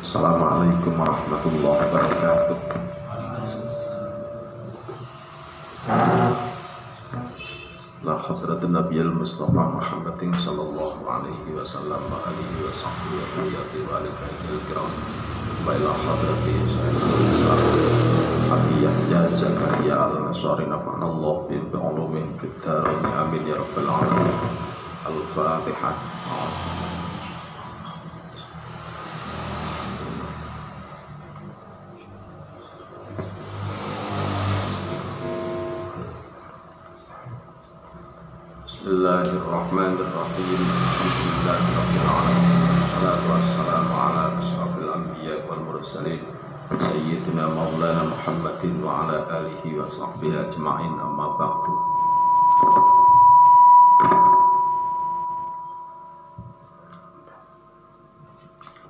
Assalamualaikum warahmatullahi wabarakatuh. La hadratin nabiyil mustafa Muhammadin sallallahu alaihi wasallam wa alihi wa sahbihi wa riyati wa alihi kiram wa ila hadrati sayyidil islam Habiyah ya Zakaria al-Nasari nafa'anallahu bi ulumin fid dharain amin ya rabbal alamin. Al-Fatihah. Bismillahirrahmanirrahim. Alhamdulillahirabbil alamin. Wassalatu wassalamu ala asyrafil anbiya'i wal mursalin sayyidina maulana Muhammadin wa ala alihi wa sahbihi ajma'in, amma ba'du.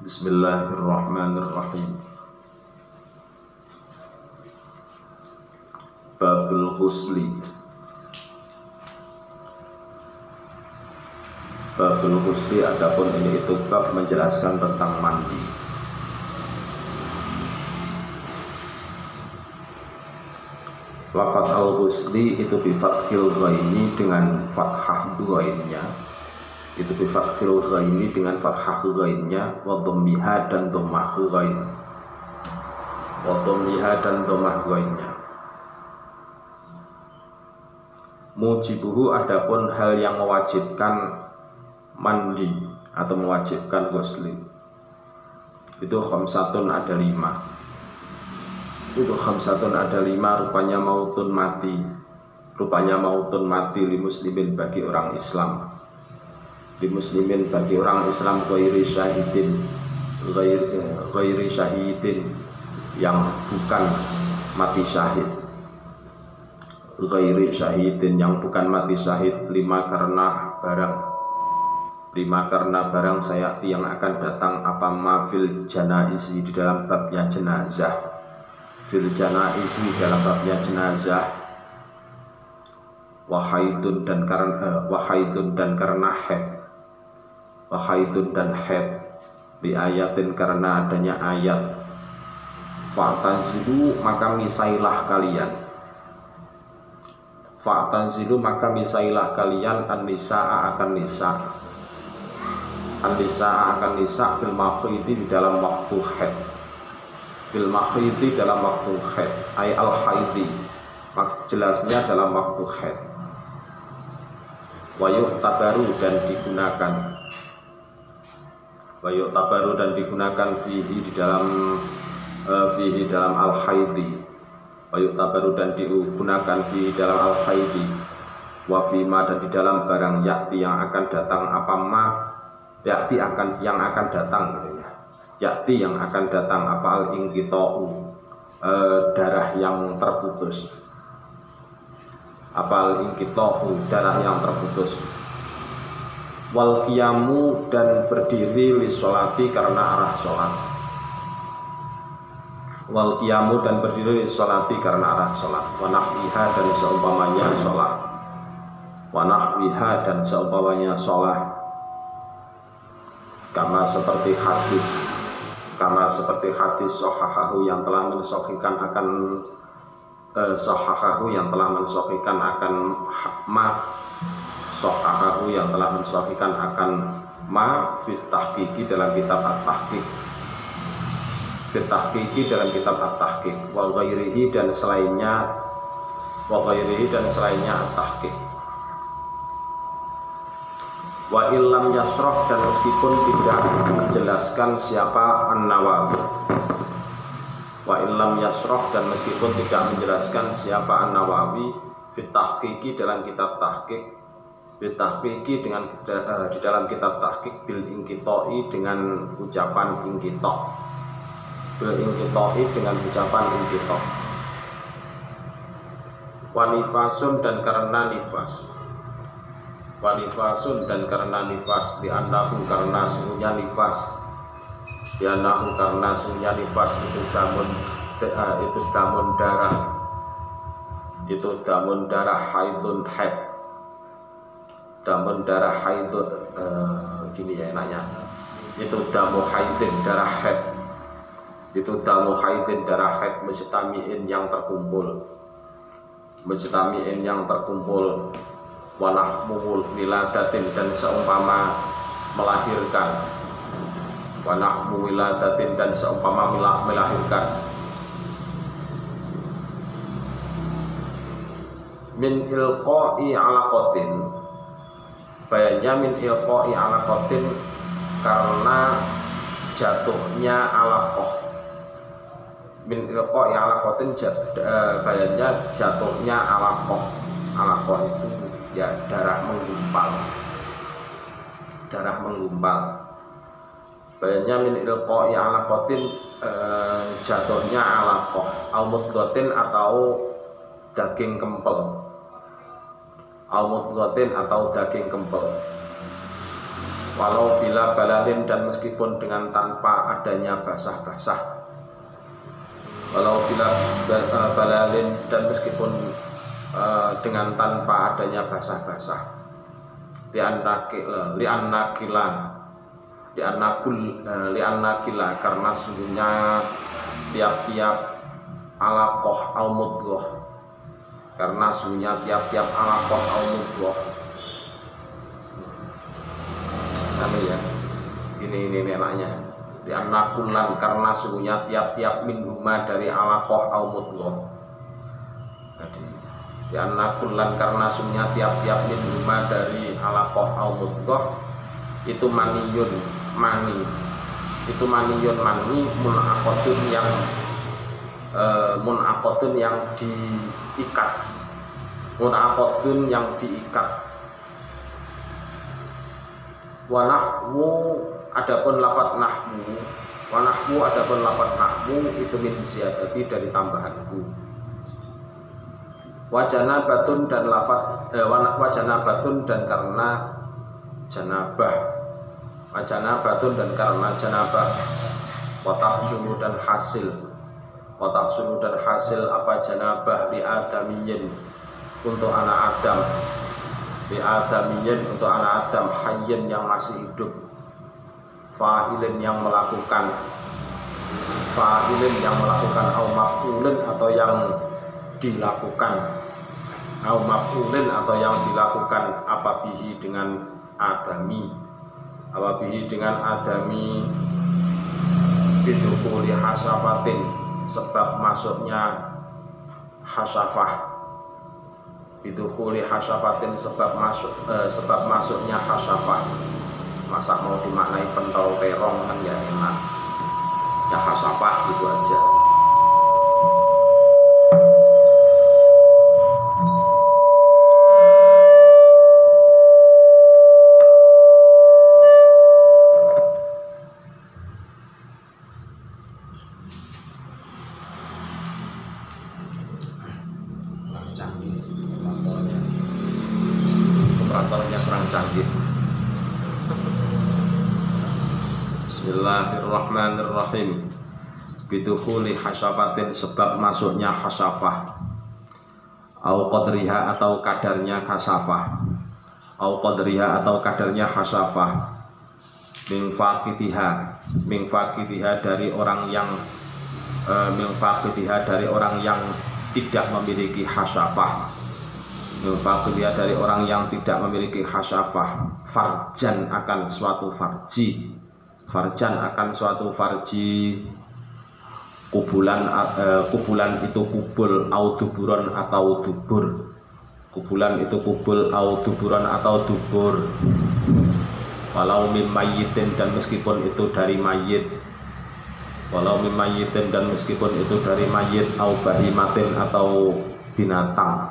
Bismillahirrahmanirrahim. Babul ghusli. Babul ghusli, adapun ini itu bab menjelaskan tentang mandi. Lafaz al-ghusli itu bifathil ghaini dengan fathah ghainnya. Itu bifathil ghaini dengan fathah ghainnya, wa dhammiha dan dhammah ghain. Wa dhammiha dan dhammah ghainnya. Mujibuhu, adapun hal yang mewajibkan mandi atau mewajibkan ghusli itu khamsatun, ada 5. Itu khamsatun, ada 5. Rupanya mautun mati. Rupanya mautun mati li muslimin, bagi orang Islam. Li muslimin, bagi orang Islam, ghairi syahidin, ghairi syahidin, yang bukan mati syahid. Ghairi syahidin, yang bukan mati syahid. 5 karena barang sayati yang akan datang, apa ma fil janaizi, di dalam babnya jenazah. Fil janaizi, dalam babnya jenazah. Wahaidun dan karena haid. Wahaidun dan haid. Bi ayatin, karena adanya ayat. Fa'tazilu, maka misailah kalian. Fa'tazilu, maka misailah kalian an-nisa'a, akan nisa. An-nisa akan nisa fil makhidi, di dalam waktu haid. Fil makhidi, dalam waktu haid. Ay al-haidi, jelasnya dalam waktu haid. Wa yu'tabaru, dan digunakan. Wa yu'tabaru, dan digunakan fihi, di dalam dalam al-haidi. Wa yu'tabaru, dan digunakan fihi dalam al-haidi. Wa fima, dan di dalam barang yakti, yang akan datang, apa ma yakti, yang akan datang gitu ya. Yakti, yang akan datang, apa al-inqita'u, darah yang terputus. Apa al-inqita'u, darah yang terputus. Wal qiyamu, dan berdiri li sholati, karena arah sholat. Wal qiyamu, dan berdiri li sholati, karena arah sholat. Wa nahwiha, dan seumpamanya sholat. Wa nahwiha, dan seumpamanya sholat. Karena seperti hadis sahahahu, yang telah mensahihkan akan sahahahu, yang telah mensahihkan akan ma, sahahahu, yang telah mensahihkan akan ma fit tahqiqi, dalam kitab at-tahqiq. Fit tahqiqi, dalam kitab at-tahqiq. Wa ghairihi, dan selainnya. Wa ghairihi, dan selainnya at-tahqiq. Wa illam yasroh, dan meskipun tidak menjelaskan siapa An-Nawawi. Wa illam yasroh, dan meskipun tidak menjelaskan siapa An-Nawawi. Fit tahqiqi, dalam kitab tahqiq. Fit tahqiqi, dengan di dalam kitab tahqiq. Bil inqita'i, dengan ucapan inqita'. Bil inqita'i, dengan ucapan inqita'. Wa nifasun, dan karena nifas. Wa nifasun, dan karena nifas. Diannahu, karena sungguhnya nifas. Diannahu, karena sungguhnya nifas. Itu damun darah. Itu damun darah haidun haid. Damun darah haidun gini ya enaknya. Itu damu haidin, darah haid. itu damu haidin darah haid mujtami'in yang terkumpul, wa nahmul wiladatin dan seumpama melahirkan, wa nahmu wiladatin dan seumpama melahirkan, min ilqa'i alaqatin, bayannya min ilqa'i alaqatin karena jatuhnya alaqah, min ilqa'i alaqatin bayannya jatuhnya alaqah. Alaqah itu ya darah menggumpal. Bayannya min ilqa'i alaqatin jatuhnya alaqah, au mudghatin atau daging kempel, atau daging kempel, walau bila balalin dan meskipun dengan tanpa adanya basah-basah, walau bila balalin dan meskipun dengan tanpa adanya basah-basah, li'annakila karena sungguhnya tiap-tiap alaqah au mudghah, karena sungguhnya tiap-tiap alaqah au mudghah. Ya, ini enaknya di anakulan, karena sungguhnya tiap-tiap minhuma dari alaqah au mudghah. Jadi di anakulan karena sungguhnya tiap-tiap minhuma dari alaqah au mudghah itu maniyun mani munaqatun yang diikat, wa nahwu adapun lafaz nahwu itu min ziyadati dari tambahanku, wajana batun dan lafaz wajana batun dan karena janabah, wajana batun dan karena janabah, watahsulu dan hasil apa janabah di adamiyin untuk anak Adam, untuk anak Adam, hayyin yang masih hidup, fa'ilin yang melakukan, au maf'ulin atau yang dilakukan, apa bihi dengan adami, bidukhuli hasyafatin sebab masuknya hasyafah, bidukhuli hasyafatin sebab masuknya hasyafah. Masa mau dimaknai pentol terong kan ya enak, ya hasyafah gitu aja. Bismillahirrahmanirrahim. Bidukhuli hasyafatin sebab masuknya hasyafah, au qadriha atau kadarnya hasyafah, min faqitiha dari orang yang tidak memiliki hasyafah, farjan akan suatu farji, kubulan itu kubul, au duburon atau dubur, walau mim mayyitin dan meskipun itu dari mayit, au bahimatin atau binatang,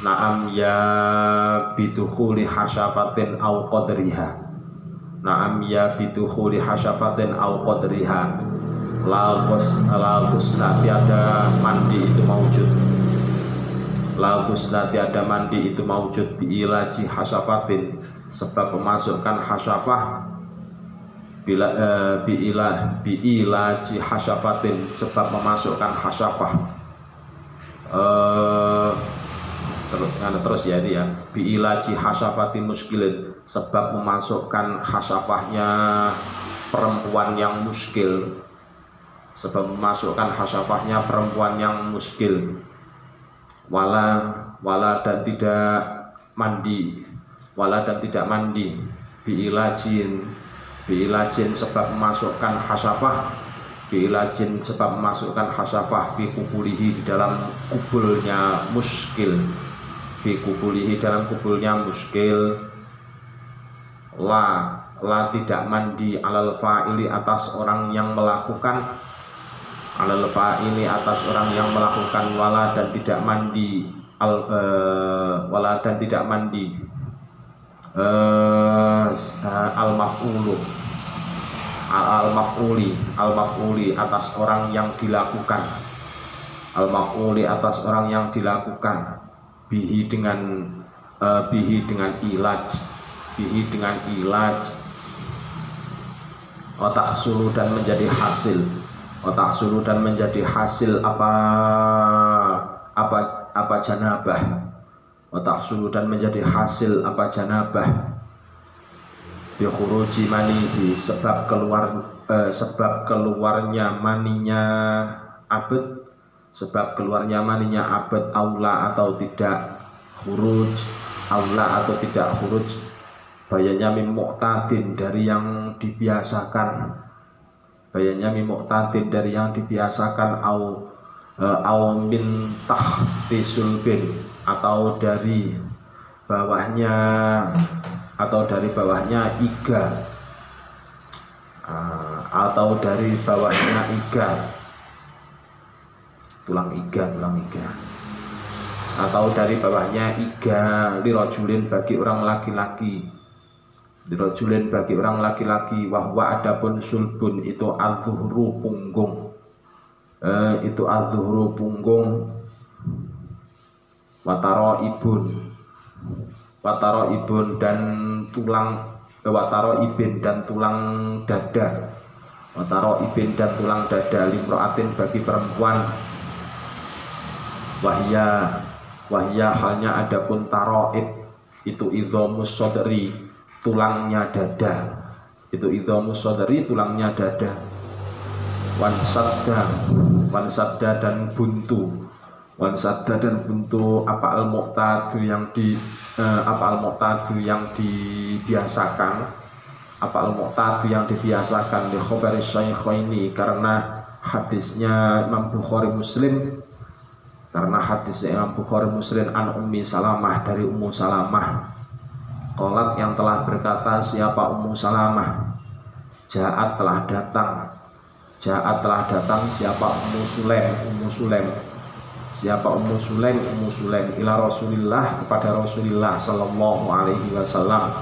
Naam ya bidukhuli hasyafatin au qadriha, la ghusla tiada mandi itu maujud, biilaji hasyafatin sebab memasukkan hasyafah, biilaji hasyafatin sebab memasukkan hasyafah, terus ya itu ya, biilaji hasyafati muskilin, sebab memasukkan hasyafahnya perempuan yang muskil, sebab memasukkan hasyafahnya perempuan yang muskil, wala dan tidak mandi, biilajin sebab memasukkan hasyafah, biilajin sebab memasukkan hasyafah fi kubulihi, di dalam kubulnya muskil, fi kubulihi dalam kubulnya muskil, la tidak mandi alal fa'ili atas orang yang melakukan, alal fa'ili atas orang yang melakukan, wala dan tidak mandi al maf'uli atas orang yang dilakukan, bihi dengan ilaj, otak sulu dan menjadi hasil, apa janabah, otak sulu dan menjadi hasil apa janabah, bi khuruji manihi, sebab keluarnya maninya abad, aula atau tidak khuruj, bayanya min mu'tadin, dari yang dibiasakan, au min tahti sulbin, atau dari bawahnya iga, tulang iga, atau dari bawahnya iga, lirojulin bagi orang laki-laki, wahwa adapun sulbun itu al-zuhru punggung, wataro ibun dan tulang dada, limroatin bagi perempuan, wahya halnya adapun taroib itu idhomus sodri, tulangnya dada, wansabda dan buntu, apa al-muqtadu yang dibiasakan, di khobari syaikhaini, karena hadisnya Imam Bukhari Muslim, an Ummi Salamah, dari Ummu Salamah, qalat yang telah berkata, siapa Ummu Salamah, ja'at telah datang siapa Ummu Sulaim, ila Rasulillah, kepada Rasulillah sallallahu alaihi wasallam,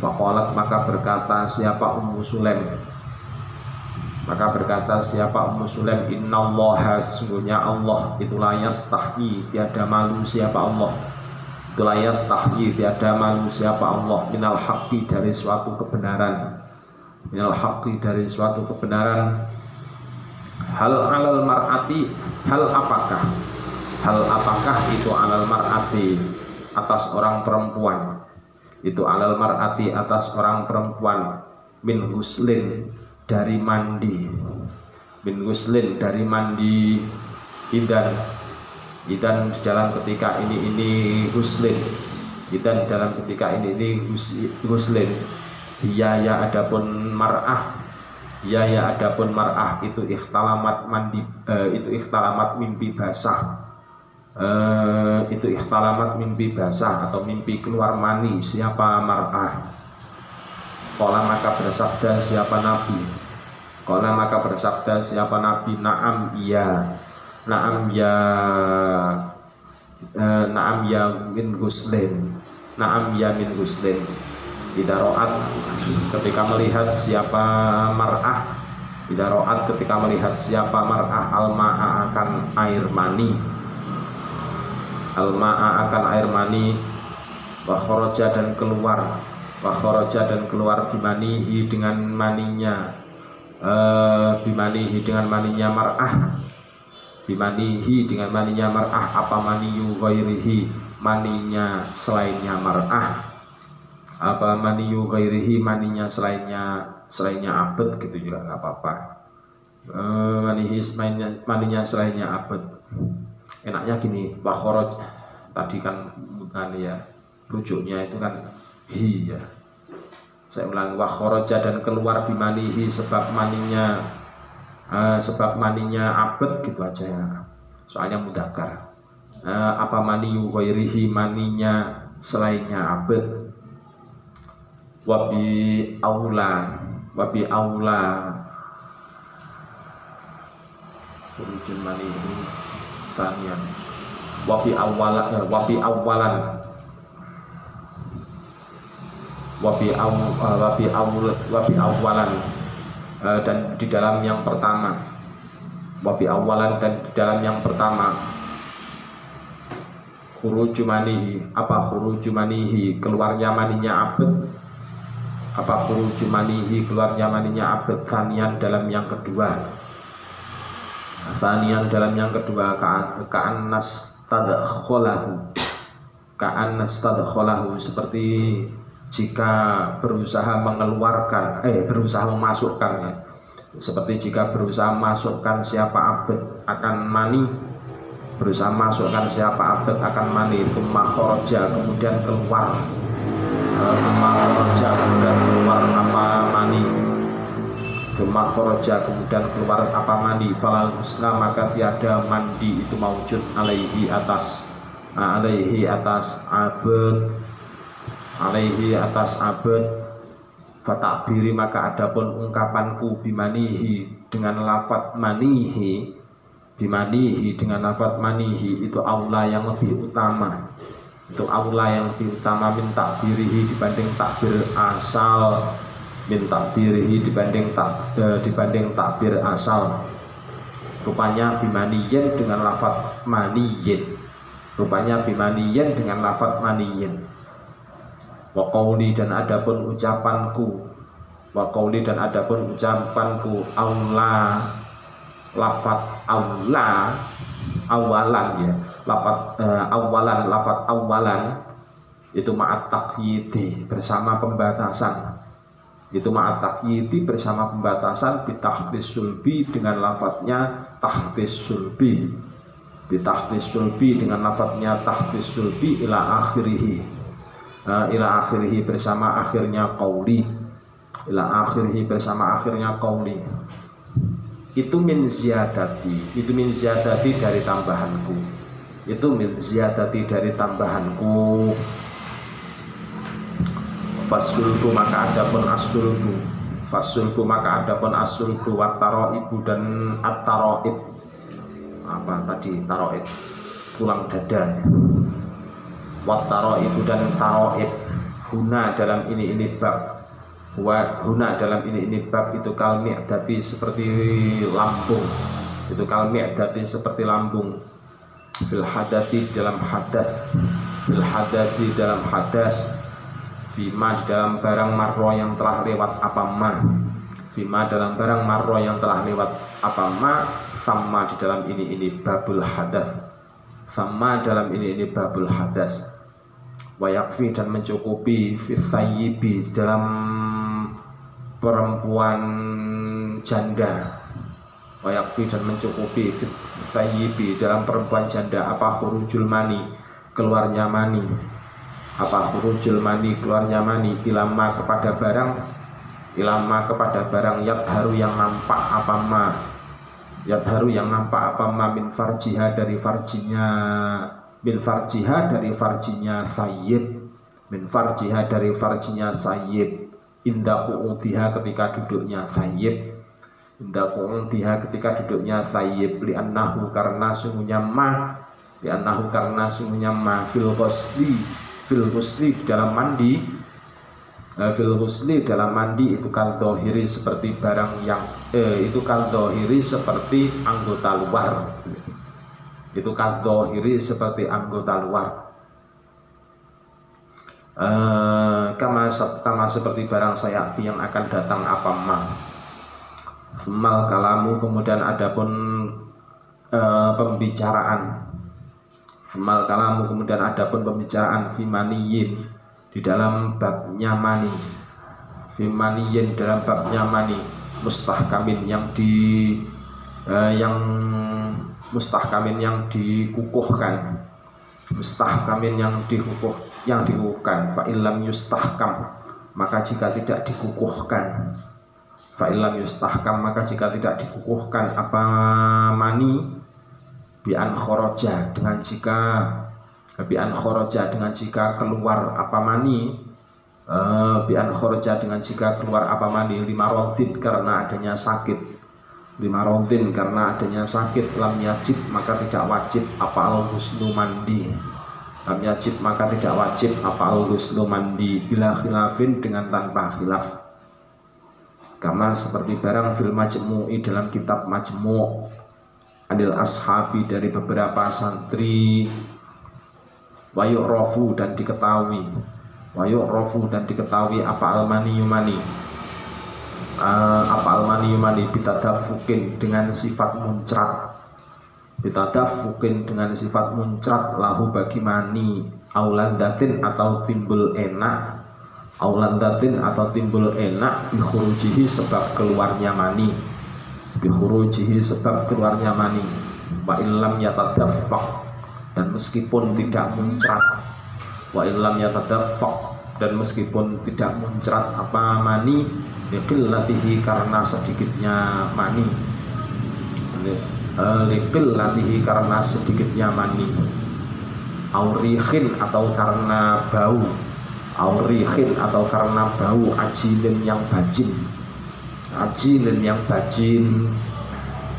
faqalat maka berkata siapa Ummu Sulaim, innallaha, sesungguhnya Allah itu la yastahyi, tiada malu siapa Allah, minal haqqi, dari suatu kebenaran, hal apakah itu alal mar'ati, atas orang perempuan, min huslin, dari mandi, idan dalam ketika ini huslin, ya adapun mar'ah, itu ikhtalamat mimpi basah, atau mimpi keluar mani, siapa mar'ah. Qala maka bersabda siapa Nabi, na'am ya min guslin, idaroat ketika melihat siapa mar'ah, al-ma'a akan air mani, wa kharaja dan keluar bimanihi dengan maninya mar'ah, bimanihi dengan maninya mar'ah, apa maniyu ghairihi maninya selainnya mar'ah, apa maniyu ghairihi maninya selainnya abad gitu juga nggak apa-apa. Maninya selainnya abad, enaknya gini, wa kharaj tadi kan ya rujuknya itu kan hi ya. Saya ulang, wa kharaja dan keluar bimanihi sebab maninya abad gitu aja ya. Soalnya mudzakkar. Apa maniyu ghairihi maninya selainnya abad. Wabi aula khurujul manihi sanian wabi awalan dan di dalam yang pertama, wabi awalan dan di dalam yang pertama, khuruju manihi, apa khuruju manihi keluarnya maninya abad, apa khuruju manihi keluarnya maninya abad, sanian dalam yang kedua, ka'annas tadkholahu seperti jika berusaha memasukkan ya. Seperti jika berusaha masukkan siapa abad akan mani, berusaha masukkan siapa abad akan mani, thumma kharaja kemudian keluar, apa mani, falal husna maka tiada mandi itu maujud alaihi atas abad, fatakbiri maka adapun ungkapanku bimanihi dengan lafadz manihi, bimanihi dengan lafadz manihi itu aula yang lebih utama, min takbirihi dibanding takbir asal, min takbirihi dibanding takbir asal. Rupanya bimaniyin dengan lafadz maniyin, wa qauli dan adapun ucapanku, aula lafadz awalan ya, lafadz awalan itu ma'at taqyidi bersama pembatasan, bitahtis sulbi dengan lafadznya tahtis sulbi, dengan lafadznya tahtis sulbi ila akhirihi bersama akhirnya qauli, itu min ziyadati dari tambahanku, fasulbu maka adapun asulbu wattaroibu dan at-taroib, apa tadi taroib tulang dada, wattaroibu dan taroib, huna dalam ini bab, itu kalmi'dati seperti lambung, fil hadasi dalam hadas, fima di dalam barang marro yang telah lewat apa ma, sama di dalam ini babul hadas, wa yakfi dan mencukupi fi thayyibi dalam perempuan janda, apa khurujul mani keluarnya mani, ilama kepada barang yadharu yang nampak apa ma min farjiha dari farjinya sayyib, inda qu'udiha ketika duduknya sayyib, li'annahu karena sungguhnya ma fil ghusli dalam mandi, itu kal zahiri seperti barang yang seperti anggota luar, kama seperti barang sayati yang akan datang apa ma. Semal kalamu kemudian adapun pembicaraan. Famal kalamu, kemudian adapun pembicaraan fi maniyin di dalam babnya mani, fi maniyin dalam babnya mani, mustahkamin yang mustahkamin yang dikukuhkan, mustahkamin yang dikukuhkan. Fa illam yustahkam, maka jika tidak dikukuhkan, fa illam yustahkam, maka jika tidak dikukuhkan apa mani, bi an kharaja, dengan jika keluar apa mani, bi an kharaja dengan jika keluar apa mani, lima rodin karena adanya sakit, lima rodin karena adanya sakit, lam yajib maka tidak wajib apa al husnu mandi, lam yajib maka tidak wajib apa al husnu mandi, bila khilafin dengan tanpa khilaf. Kama seperti barang fil majmu'i dalam kitab majmu' anil ashabi dari beberapa santri, wa yu'rafu dan diketahui, apa almani yumani, bitadafukin dengan sifat muncrat, lahu bagi mani, aulandatin atau timbul enak, bikhurujihi sebab keluarnya mani, wa illam yatadaffaq, dan meskipun tidak muncrat, apa mani, liqillatihi karena sedikitnya mani, aurihin atau karena bau, ajilin yang bajin,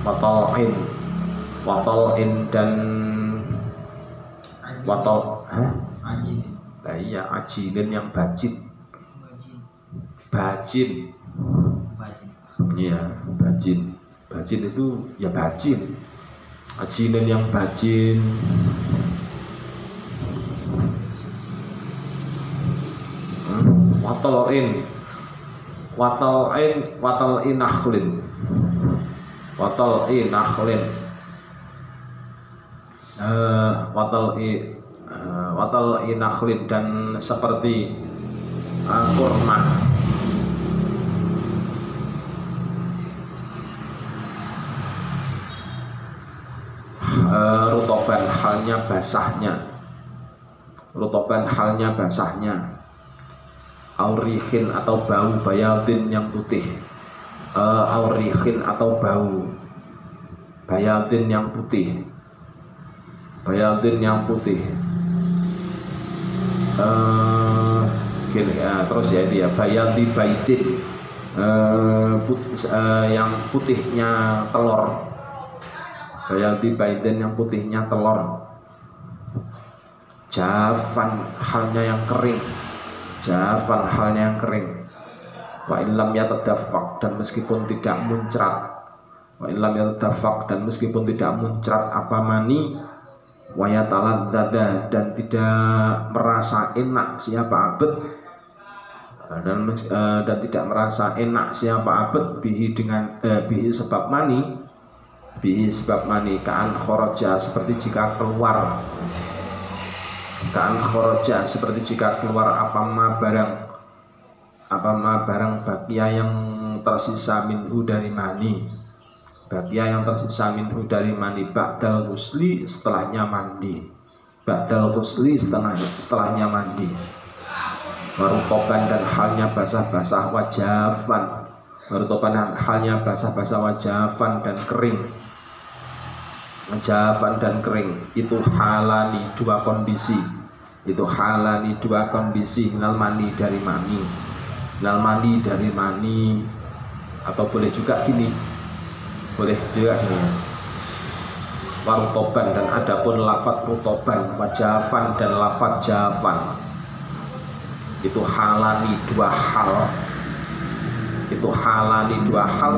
watol'in dan ajilin yang bajin, iya bajin itu ya bajin, ajilin yang bajin, watol'in nakhlin, nakhlin dan seperti kurma, rutoban halnya basahnya, aurihin atau bau, bayadin yang putih, bayadin yang putih, terus ya dia bayadi baitin, yang putihnya telur, bayadi baitin yang putihnya telur, jafan halnya yang kering, wa illam yatadaffaq dan meskipun tidak muncrat, apa mani, wa yataladdada dan tidak merasa enak siapa abad, dan tidak merasa enak siapa abad, bihi sebab mani, ka'an kharaja seperti jika keluar, apa ma barang bakia yang tersisa minhu dari mani, ba'dal ghusli setelahnya mandi, warutoban dan halnya basah-basah, wajafan dan kering, itu halani dua kondisi, minal mani dari mani, atau boleh juga gini, warutoban dan adapun lafadz rutoban, wajafan dan lafadz jafan, itu halani dua hal,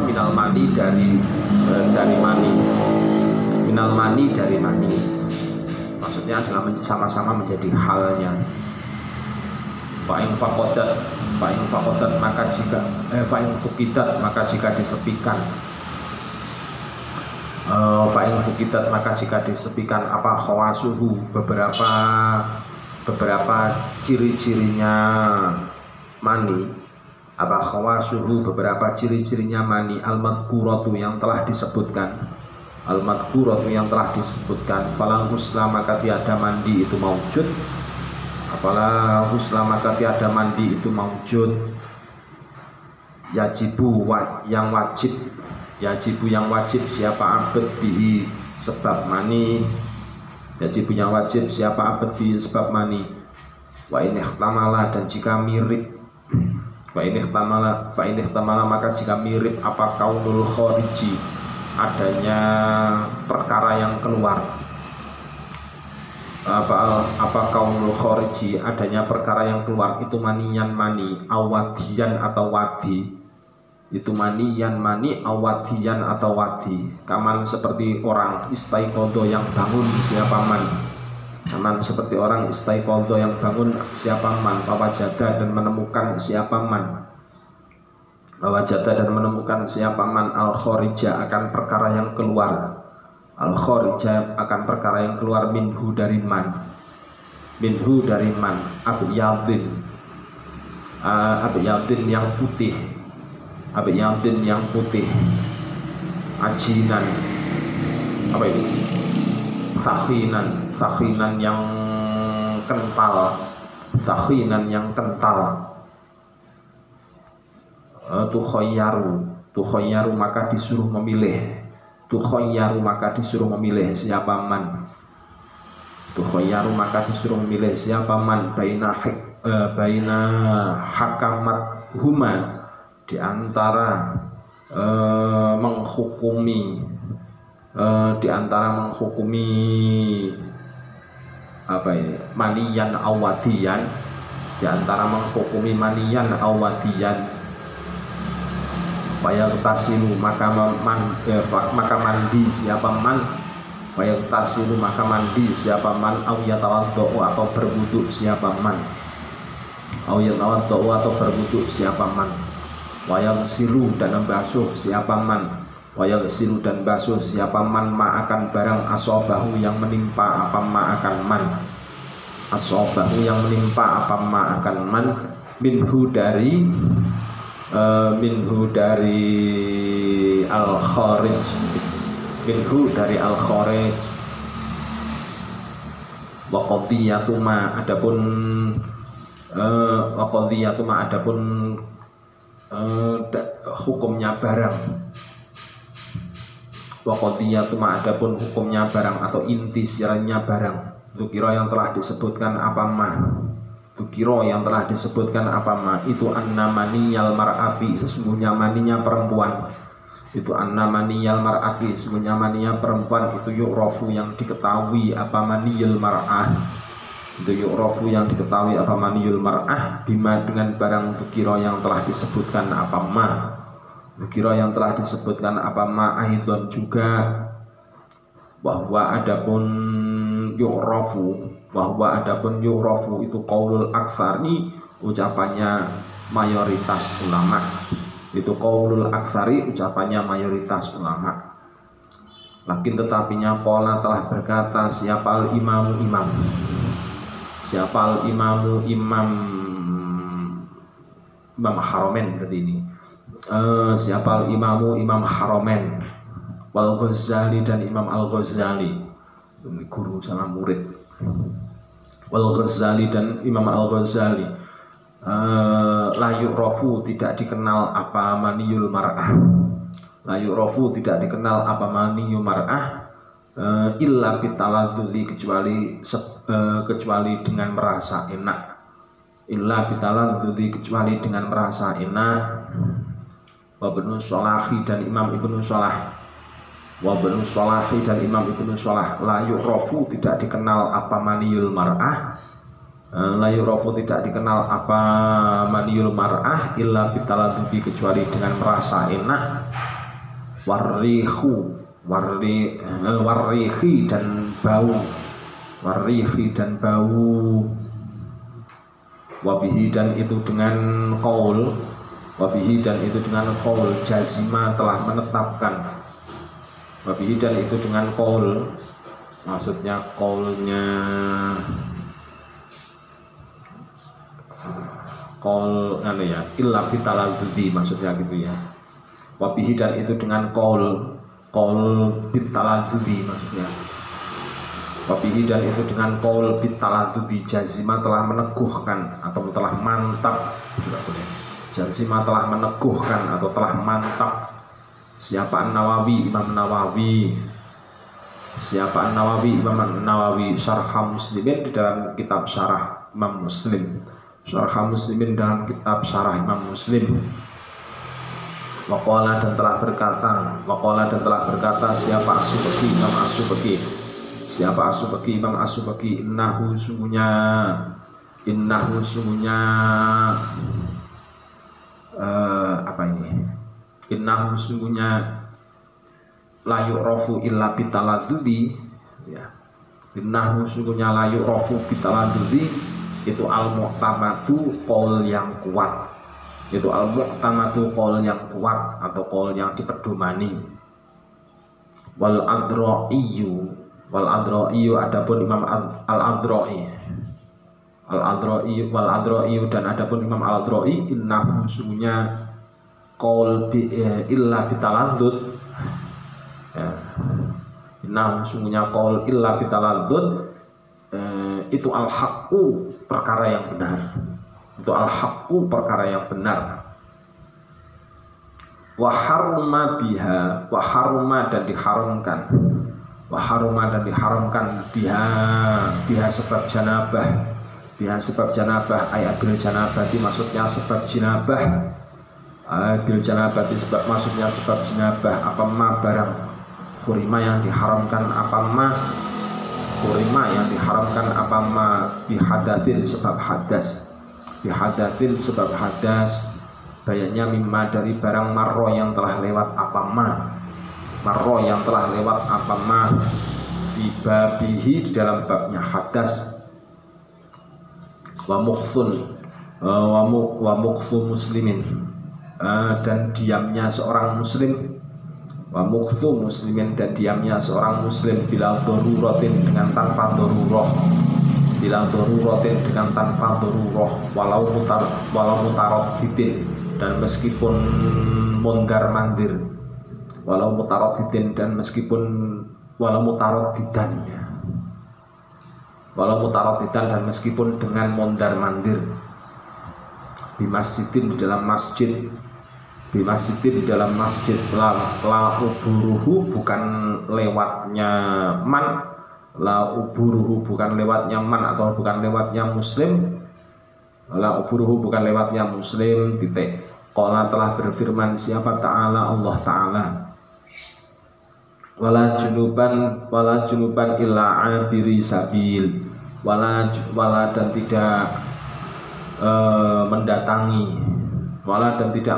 minal mani dari mani, maksudnya adalah sama-sama menjadi halnya. Fa'in fakodat maka jika disepikan, Fa'in fukitat, maka jika disepikan apa khawasuhu, beberapa ciri-cirinya mani, apa khawasuhu, beberapa ciri-cirinya mani, al-madhkuratu yang telah disebutkan, al-madhkuratu yang telah disebutkan, fala ghusla, maka tiada mandi itu maujud, fala ghusla, maka tiada mandi itu maujud, yajibu yang wajib, yajibu yang wajib siapa abad bihi sebab mani, yajibu yang wajib siapa abad bihi sebab mani, wa in ihtamala, dan jika mirip, fa in ihtamala maka jika mirip apa kaunul khariji, adanya perkara yang keluar, apa kaunul khariji, adanya perkara yang keluar, itu maniyan mani, awadiyan atau wadi, itu maniyan mani, awadiyan atau wadi, kaman seperti orang istaiqodho yang bangun siapa man, kaman seperti orang istaiqodho yang bangun siapa man, wajada dan menemukan siapa man, wajada dan menemukan siapa man, al kharija akan perkara yang keluar, al kharija akan perkara yang keluar, minhu dari man, minhu dari man, abyadin yang putih, abyadin yang putih, ajinan, apa itu, sakhinan yang kental, sakhinan yang kental, tukhayyaru maka disuruh memilih, tukhayyaru maka disuruh memilih siapa man, tukhayyaru maka disuruh memilih siapa man, baina hakamat huma, di antara menghukumi, di antara menghukumi apa ini, maniyan awadiyan, di antara menghukumi maniyan awadiyan, wayaghtasilu maka mandi siapa man, wayaghtasilu maka mandi siapa man, aw yatawaddau atau berwudu siapa man, aw yatawaddau atau berwudu siapa man, wayaghsilu dan membasuh siapa man, wayaghsilu dan basuh siapa man, ma akan barang, asobahu yang menimpa apa ma akan man, asobahu yang menimpa apa ma akan man, minhu dari al kharij, minhu dari al kharij, wa qadiyatuma adapun hukumnya barang, wa qadiyatuma adapun hukumnya barang atau inti siranya barang, dzukira yang telah disebutkan apa ma, dzukira yang telah disebutkan apa ma, itu annamaniyal mar'ati, sesungguhnya maninya perempuan, itu annamaniyal mar'ati, sesungguhnya maninya perempuan, itu yu'rafu yang diketahui apa maniyul mar'ah, itu yu'rafu yang diketahui apa maniyul mar'ah, bima dengan barang dzukira yang telah disebutkan apa ma, dzukira yang telah disebutkan apa ma, aidon juga, bahwa adapun yu'rafu, bahwa adapun yu'rafu itu qaulul aktsari, ucapannya mayoritas ulama, itu qaulul aktsari, ucapannya mayoritas ulama. Lakin tetapinya qala telah berkata siapa al imamu imam, siapa al imamu imam Haromen berarti ini, siapa al imamu imam Haromen, wal Ghazali dan Imam Al Ghazali, guru sama murid, wal Ghazali dan Imam Al Ghazali, la yu'rafu tidak dikenal apa maniyul mar'ah, la yu'rafu tidak dikenal apa maniyul mar'ah, illa bitaladzuli kecuali dengan merasa enak, illa bitaladzuli kecuali dengan merasa enak, wa Ibnu Sholahi dan Imam Ibnu Sholah, wa Ibnu Sholahi dan Imam Ibnu Sholah, la yu'rafu tidak dikenal apa maniyul mar'ah, la yu'rafu tidak dikenal apa maniyul mar'ah, illa bitaladzubi kecuali dengan merasa enak, warrihi dan bau, warrihi dan bau, wabihi dan itu dengan qaul, wabihi dan itu dengan qaul, jazima telah menetapkan, Wabihi dan itu dengan qaul, maksudnya qaulnya qaul ya, illa bitaladzudi maksudnya gitu ya. Wabihi dan itu dengan qaul bitaladzudi maksudnya. Wabihi dan itu dengan qaul bitaladzudi jazima telah meneguhkan atau telah mantap juga boleh. Jazima telah meneguhkan atau telah mantap. Siapa An-Nawawi, Imam Nawawi. Siapa An-Nawawi, Imam Nawawi Syarah Muslimin di dalam kitab Syarah Imam Muslim. Syarah Muslimin dalam kitab Syarah Imam Muslim. Waqala dan telah berkata siapa As-Subki, Imam As-Subki. Siapa As-Subki, Imam As-Subki, innahu sungguhnya innahu sungguhnya la yu'rafu illa bitaladzudi ya. Innahu sungguhnya la yu'rafu bitaladzudi itu al-mu'tamadu qaul yang kuat. Itu al-mu'tamadu qaul yang kuat atau qaul yang dipedomani. Wal adra'iyyu adapun Imam al-Adra'i dan adapun Imam al-Adra'i innahu sungguhnya qaul illa bitaladzud ya. Innahu sungguhnya qaul illa bitaladzud itu al-haqqu perkara yang benar. Itu al-haqqu perkara yang benar. Wa haruma biha, wa haruma dan diharamkan. Wa haruma dan diharamkan biha sebab janabah. Biha sebab janabah ayat bil janabati maksudnya sebab jinabah. Bil janabati sebab maksudnya sebab jinabah apa ma barang hurima yang diharamkan apa ma hurima yang diharamkan apa ma bihadatsin sebab hadas. Bihadatsin sebab hadas bayanya mimma dari barang marro yang telah lewat apa ma marro yang telah lewat apa ma fi babihi di dalam babnya hadas. Wa muqfu muslimin dan diamnya seorang muslim. Wa muqfu muslimin dan diamnya seorang muslim bila daruratin dengan tanpa darurah. Bila daruratin dengan tanpa darurah walau mutaradditin dan meskipun mondar mandir. Walau mutaradditin dan meskipun walau mutaraddidan ya. Walau mutaraddidan dan meskipun dengan mondar mandir. Bimasjidin di dalam masjid. Bimasjidin di dalam masjid la uburuhu bukan lewatnya man. La uburuhu bukan lewatnya man atau bukan lewatnya muslim. La uburuhu bukan lewatnya muslim titik. Qala telah berfirman siapa ta'ala Allah ta'ala. Wala junuban illa abiri sabil. Wala dan tidak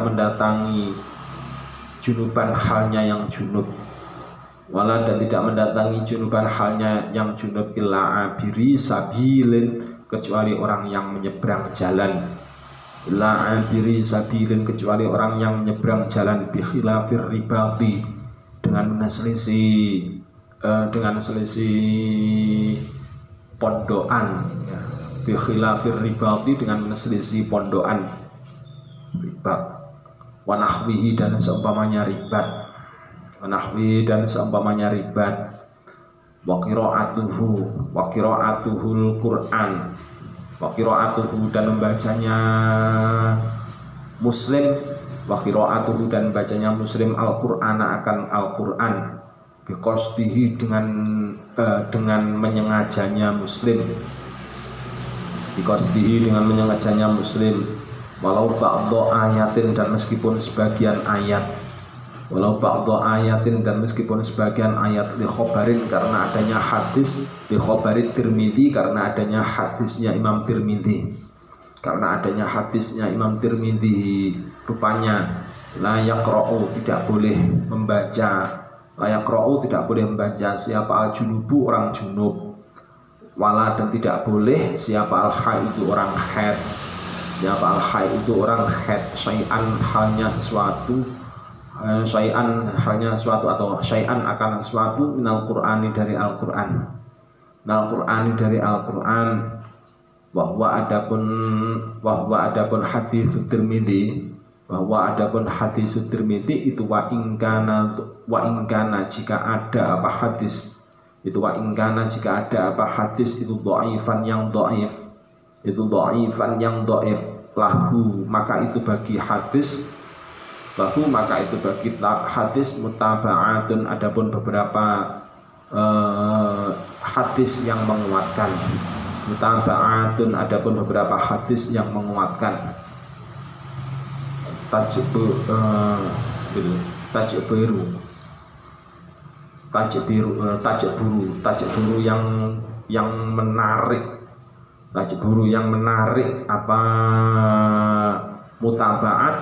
mendatangi junuban halnya yang junub. Wala dan tidak mendatangi junuban halnya yang junub illa abiri sabilin kecuali orang yang menyeberang jalan. Illa abiri sabilin kecuali orang yang menyeberang jalan bi khilafir ribati dengan selisih pondokan ya. Bi khilafir ribati dengan selisih pondokan ribat wa nahwihi dan seumpamanya ribat wa nahwihi dan seumpamanya ribat wa qira'atuhul Qur'an wa qira'atuhu dan membacanya muslim wa qira'atuhu dan bacanya muslim Al-Qur'ana akan Al-Qur'an biqasdihi dengan menyengajanya muslim biqasdihi dengan menyengajanya muslim walau ba'dha ayatin dan meskipun sebagian ayat walau ba'dha ayatin dan meskipun sebagian ayat li khobarin karena adanya hadis li khobarit Tirmidzi karena adanya hadisnya Imam Tirmidzi karena adanya hadisnya Imam Tirmidzi rupanya la yaqra'u tidak boleh membaca la yaqra'u tidak boleh membaca siapa al-junubu orang junub wala dan tidak boleh siapa al-haidu orang haid siapa al-haid itu orang haid syai'an halnya sesuatu syai'an hanya suatu atau syai'an akan suatu minal Qur'ani dari Al-Qur'an, minal Qur'ani dari Al-Qur'an. Bahwa adapun hadis Tirmidzi, bahwa adapun hadis Tirmidzi itu wa ingkana jika ada apa hadis itu, wa ingkana jika ada apa hadis itu dhaifan yang dhaif, itu dhaifan yang dhaif, lahu maka itu bagi hadis, lahu maka itu bagi hadis mutaba'atun, adapun beberapa hadis yang menguatkan, mutaba'atun adapun beberapa hadis yang menguatkan. Tajburu yang menarik, tajburu yang menarik apa mutaba'at,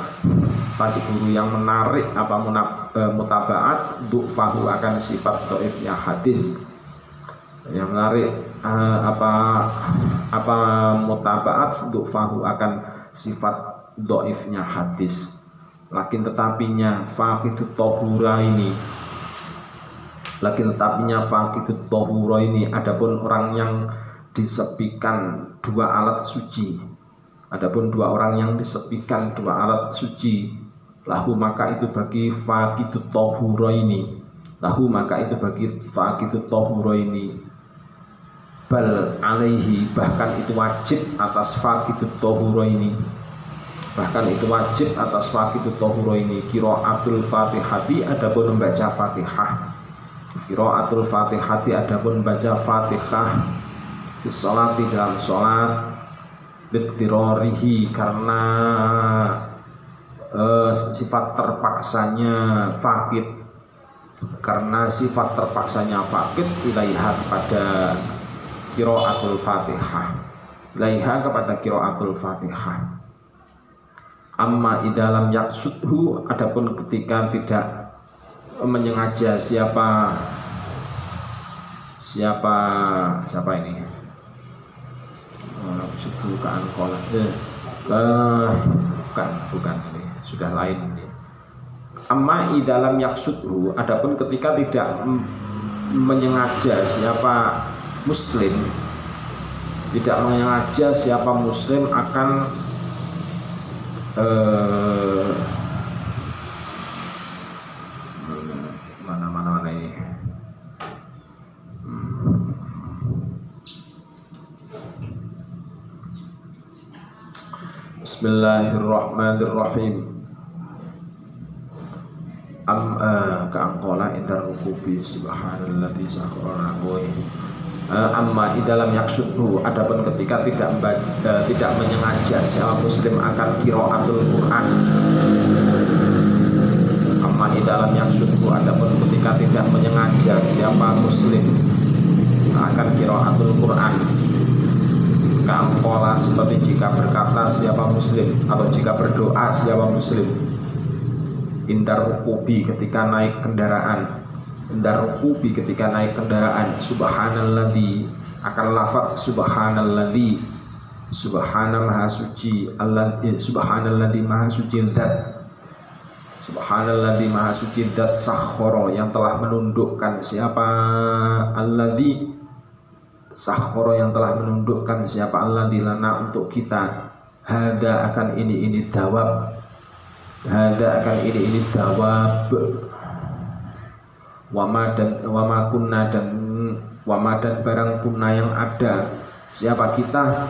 tajburu yang menarik apa mutaba'at du'fahu akan sifat dhaifnya hadis, yang menarik apa mutaba'at du'fahu akan sifat dhaifnya hadis. Lakin tetapinya faqidut tahura ini, lakin tetapinya faqidut tahura ini, adapun orang yang disepikan dua alat suci, adapun dua orang yang disepikan dua alat suci, lahu maka itu bagi faqidut tahura ini, lahu maka itu bagi faqidut tahura ini, bal alaihi bahkan itu wajib atas faqidut tahura ini, bahkan itu wajib atas faqidut tahura ini qiraatul Fatihati, adapun membaca Fatihah, qiraatul Fatihati adapun membaca Fatihah fi sholati dalam sholat, bittirorihi karena sifat terpaksanya faqid, karena sifat terpaksanya faqid ilaiha kepada qiraatul Fatihah, ilaiha kepada qiraatul Fatihah. Amma idalam yaksudhu adapun ketika tidak menyengaja siapa ini bukan kola bukan ini sudah lain ini. Amma idalam yaksudhu adapun ketika tidak menyengaja siapa muslim, tidak menyengaja siapa muslim akan mana ini Bismillahirrahmanirrahim. Ka'angkola indar rukubi subhanalladzi sakhkhara amma idalam yaksudhu adapun ketika tidak menyengaja siapa muslim akan qiraatul Quran, amma idalam yaksudhu adapun ketika tidak menyengaja siapa muslim akan qiraatul Quran, ka'angkola seperti jika berkata siapa muslim atau jika berdoa siapa muslim, indar rukubi ketika naik kendaraan, indar rukubi ketika naik kendaraan, subhanalladzi akan lafaz subhanalladzi, subhana maha suci, subhanalladzi maha suci zat, subhanalladzi maha suci zat, sakhkhara yang telah menundukkan siapa, alladzi sakhkhara yang telah menundukkan siapa, alladzi lana untuk kita, hada akan ini dawab, hada akan ini dawab, wama dan barang kunna yang ada siapa kita,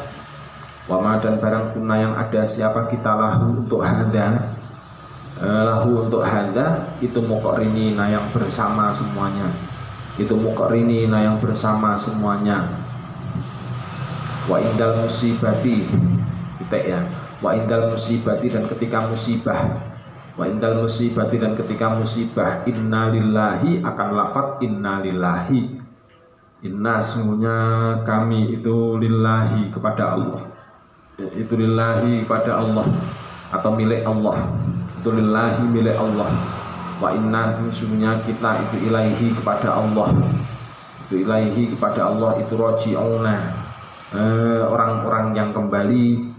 wama dan barang kunna yang ada siapa kita, lahu untuk hada, lahu untuk hada itu muqarrinina yang bersama semuanya, itu muqarrinina yang bersama semuanya. Wa indal musibati kita ya, wa indal musibati dan ketika musibah, wa indal musibati dan ketika musibah, innalillahi akan lafaz innalillahi, inna sungguhnya kami itu lillahi kepada Allah, itu lillahi kepada Allah atau milik Allah, itu lillahi milik Allah, wa inna sungguhnya kita itu ilaihi kepada Allah, itu ilaihi kepada Allah, itu roji'una orang-orang yang kembali,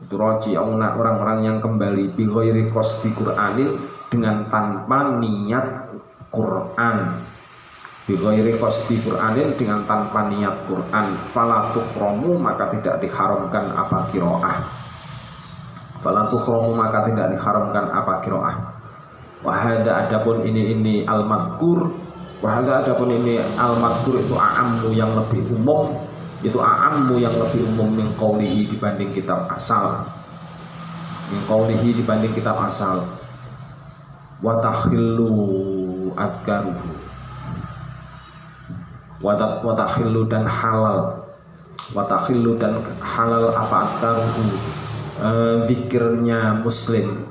itu roji'una orang-orang yang kembali, bi ghairi qasdi Qur'anil dengan tanpa niat Quran, bi ghairi qasdi Qur'anin dengan tanpa niat Quran, fala tukhramu maka tidak diharamkan apa qiraah, fala tukhramu maka tidak diharamkan apa qiraah. Wa hadza adapun ini al-madhkur, wa hadza adapun ini al-madhkur itu a'ammu yang lebih umum, itu a'ammu yang lebih umum min qaulihi dibanding kitab asal, min qaulihi dibanding kitab asal. Wa takhillu adkaruhu, wa takhillu dan halal, wa takhillu dan halal apa adkaruhu, zikirnya muslim,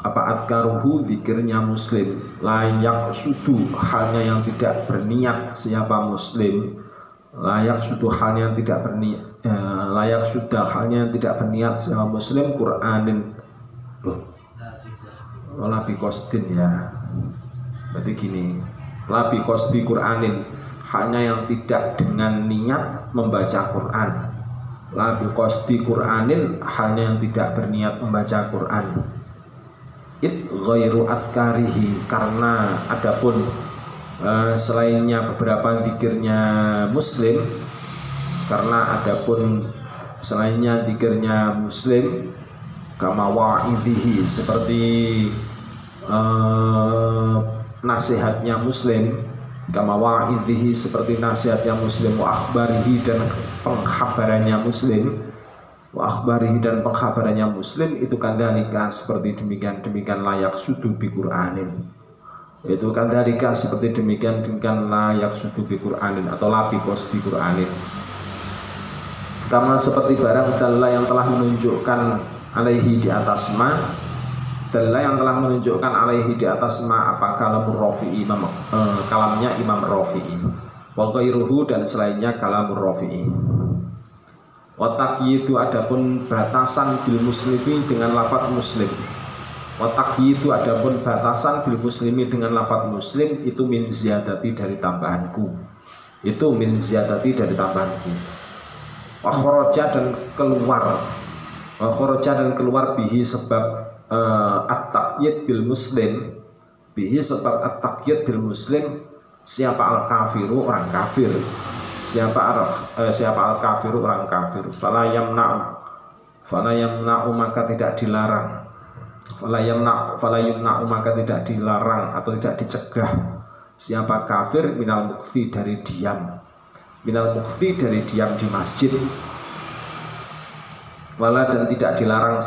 apa azkaruhu zikirnya muslim, layak sudu halnya yang tidak berniat siapa muslim, layak sudu halnya yang tidak berniat, layak sudah halnya yang tidak berniat siapa muslim Qur'anin, labi kostin ya, berarti gini, labi kosdi Qur'anin halnya yang tidak dengan niat membaca Quran, labi kosdi Qur'anin halnya yang tidak berniat membaca Quran. Ghairu azkarihi karena adapun selainnya beberapa zikirnya muslim, karena adapun selainnya zikirnya muslim, kama wa'idhihi seperti nasihatnya muslim, kama wa'idhihi seperti nasihatnya muslim, wa akhbarihi dan pengkhabarannya muslim, wa akhbarihi dan pengkhabarannya muslim itu kadzalika seperti demikian layak sudu bi Qur'anin, itu kadzalika seperti demikian layak sudu bi Qur'anin atau labi qasdi Qur'anin, kama seperti barang dalla yang telah menunjukkan alaihi di atas ma, dalla yang telah menunjukkan alaihi di atas ma apa kalamur Rafi'i, kalamnya Imam Rafi'i, wa ghairuhu dan selainnya kalamur Rafi'i. Watak itu adapun batasan bil muslimi dengan lafadz muslim, watak itu adapun batasan bil muslimi dengan lafadz muslim itu min ziyadati dari tambahanku, itu min ziyadati dari tambahanku. Wa kharaja dan keluar, wa kharaja dan keluar bihi sebab at-taqyid bil muslim, bihi sebab at-taqyid bil muslim siapa al kafiru orang kafir, siapa al kafiru orang kafir, fala yamna'u maka tidak dilarang, fala yamna'u maka tidak dilarang atau tidak dicegah siapa kafir minal mukfi dari diam, minal mukfi dari diam di masjid, wala dan tidak dilarang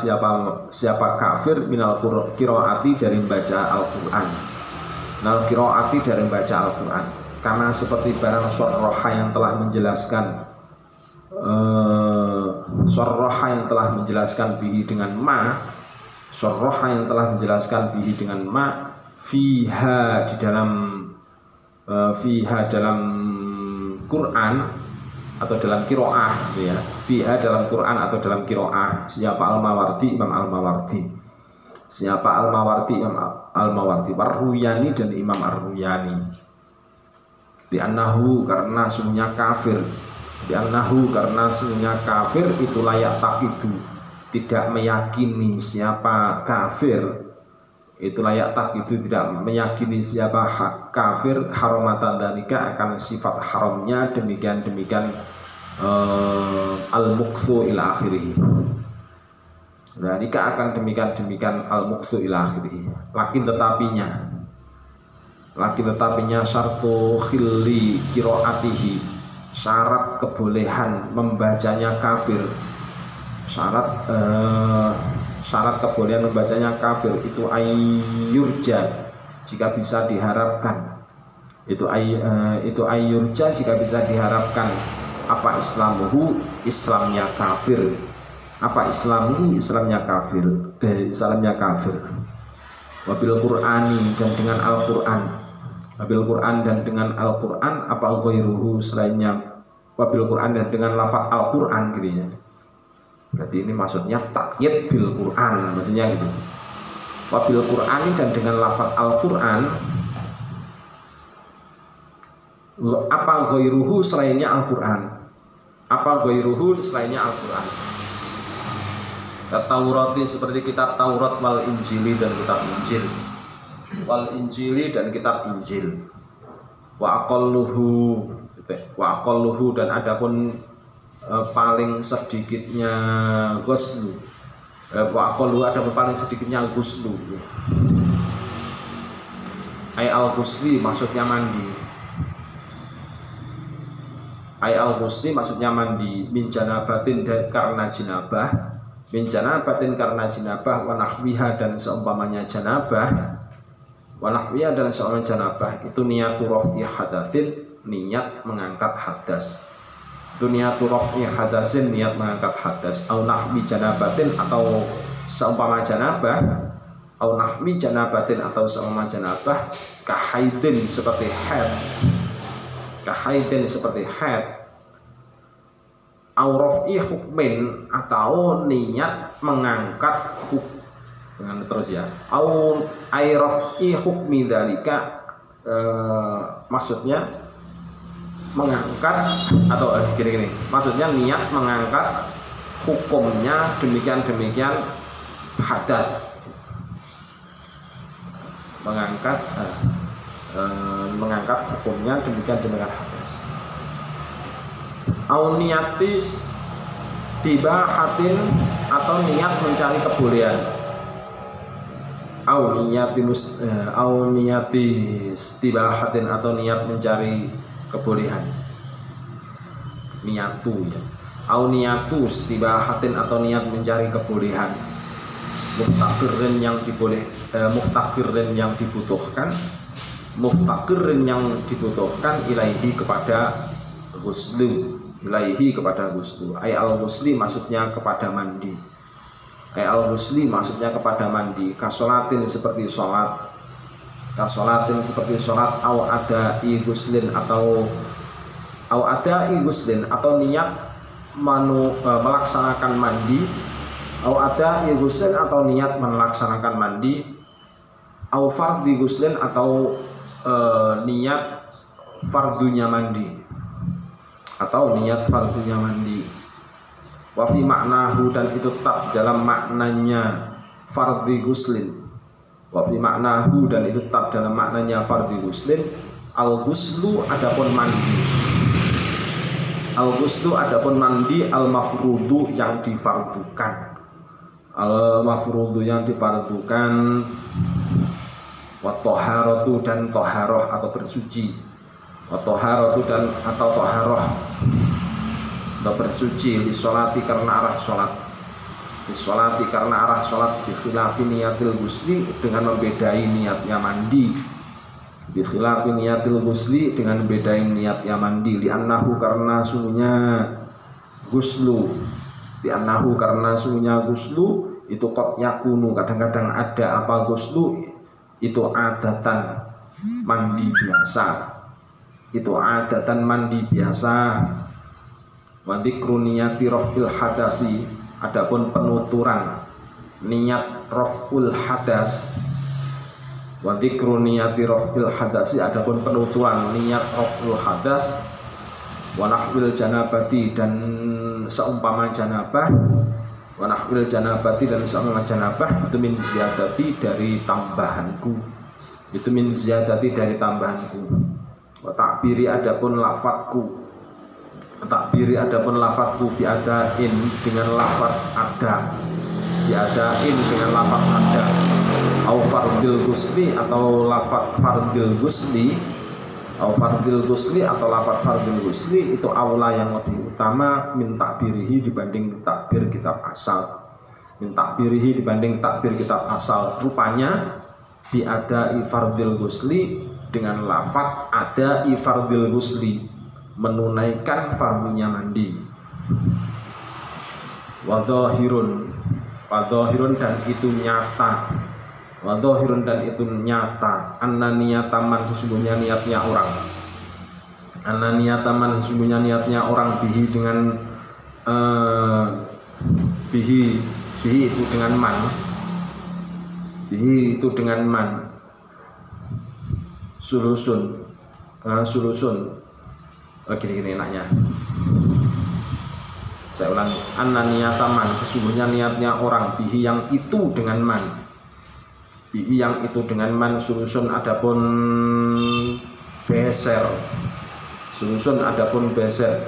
siapa kafir minal qiraati dari membaca Al-Qur'an, minal qiraati dari membaca Al-Qur'an, karena seperti barang syarraha yang telah menjelaskan, syarraha yang telah menjelaskan bihi dengan ma, syarraha yang telah menjelaskan bihi dengan ma, fiha di dalam fiha dalam Quran atau dalam qiraah ya, fiha dalam Quran atau dalam qiraah siapa Al-Mawardi, Imam Al-Mawardi, siapa Al-Mawardi, Imam Al-Mawardi, Ar-Ruyani dan Imam Ar-Ruyani. Bi'annahu karena sungguhnya kafir, bi'annahu karena sungguhnya kafir itu layak takidu tidak meyakini siapa kafir, itu layak takidu tidak meyakini siapa kafir haramatan dalika akan sifat haramnya demikian al-muqthu ila akhirih, dalika akan demikian al-muqthu ila akhirih, lakin tetapinya syartu khilli qiraatihi syarat kebolehan membacanya kafir, syarat kebolehan membacanya kafir itu ayyurja jika bisa diharapkan, itu ayyurja jika bisa diharapkan apa islamuhu islamnya kafir, apa islamuhu islamnya kafir, islamnya kafir. Wabil Qur'ani dan dengan Al-Qur'an, wabil Qur'an dan dengan Al-Qur'an apa ghairuhu selainnya, wabil Qur'an dan dengan lafaz Al-Qur'an gitu ya. Berarti ini maksudnya taqyid bil Qur'an, maksudnya gitu. Wabil Qur'ani dan dengan lafaz Al-Qur'an apa ghairuhu selainnya Al-Qur'an, apa ghairuhu selainnya Al-Qur'an. Taurat seperti kitab Taurat wal Injili dan kitab Injil. wal Injili dan kitab Injil. Wa aqalluhu dan adapun paling sedikitnya ghuslu. Wa aqalluhu adapun paling sedikitnya ghuslu. Ai al-ghusli maksudnya mandi. Ai al-ghusli maksudnya mandi min janabatin karena jinabah, min janabatin karena jinabah, wa nahwiha dan seumpamanya janabah, wa nahwiha dan seumpamanya janabah itu niyatu raf'i hadatsin, niat mengangkat hadas. Itu niyatu raf'i hadatsin, niat mengangkat hadas, au nahwi janabatin atau seumpama janabah, au nahwi janabatin atau seumpama janabah, kahaidin seperti haid, kahaidin seperti haid, au raf'i hukmin atau niat mengangkat dengan terus ya, au ai raf'i hukmi dzalika maksudnya mengangkat atau gini maksudnya niat mengangkat hukumnya demikian hadas, mengangkat hukumnya demikian hadas. Au niatis tibahatin atau niat mencari kebolehan. Au niatis tibahatin atau niat mencari kebolehan. Niatu ya. Au niatus tibahatin atau niat mencari kebolehan. Muftaqirin yang muftaqirin yang dibutuhkan, muftaqirin yang dibutuhkan ilaihi kepada ghuslu, ilaihi kepada ghuslu. Ay al-ghusli maksudnya kepada mandi. Ay al-ghusli maksudnya kepada mandi. Kasolatin seperti sholat, kasolatin seperti sholat, au ada ghuslin atau niat melaksanakan mandi, au ada ghuslin atau niat melaksanakan mandi, au fardhi ghuslin atau niat fardunya mandi, atau niat fardunya mandi. Wa fi ma'nahu dan itu tetap di dalam maknanya fardhi ghuslin. Wa fi ma'nahu dan itu tetap dalam maknanya fardhi ghuslin. Al-ghuslu adapun mandi. Al-ghuslu adapun mandi, al-mafrudu yang difardukan. Al-mafrudu yang difardukan, wa toharatu dan toharoh atau bersuci, wa toharatu dan atau toharoh atau bersuci, lisolati karena arah sholat, lisolati karena arah sholat, bikhilafi niyatil ghusli dengan membedai niatnya mandi, bikhilafi niyatil ghusli dengan membedai niatnya mandi, li'annahu karena sungguhnya ghuslu, li'annahu karena sungguhnya ghuslu itu qad yakunu kadang-kadang ada apa ghuslu itu adatan mandi biasa, itu adatan mandi biasa. Wa dzikru niyati raf'il hadasi adapun penuturan niat raf'ul hadas, wa dzikru niyati raf'il hadasi adapun penuturan niat raf'ul hadas, wa nahwil janabati dan seumpama janabah, wa nahwil janabati dan seumpama janabah itu min ziyadati dari tambahanku, itu min ziyadati dari tambahanku. Wa ta'biri adapun lafadzku, takbiri adapun lafadzku biadain dengan lafadz ada, biadain dengan lafadz ada, au fardil ghusli atau lafadz fardil ghusli, au fardil ghusli atau lafadz fardil ghusli itu aula yang lebih utama min takbirihi dibanding takbir kitab asal, min takbirihi dibanding takbir kitab asal. Rupanya biadai fardil ghusli dengan lafadz adai fardil ghusli, menunaikan fardunya mandi. Wa dhahirun dan itu nyata, wa dhahirun dan itu nyata, anna niyataman sesungguhnya niatnya orang, anna niyataman sesungguhnya niatnya orang bihi dengan bihi itu dengan man, bihi itu dengan man, sulusun gini enaknya saya ulangi, anna niyataman sesungguhnya niatnya orang bihi yang itu dengan man, Bihi yang itu dengan man sulusun adapun beser. Sulusun adapun beser.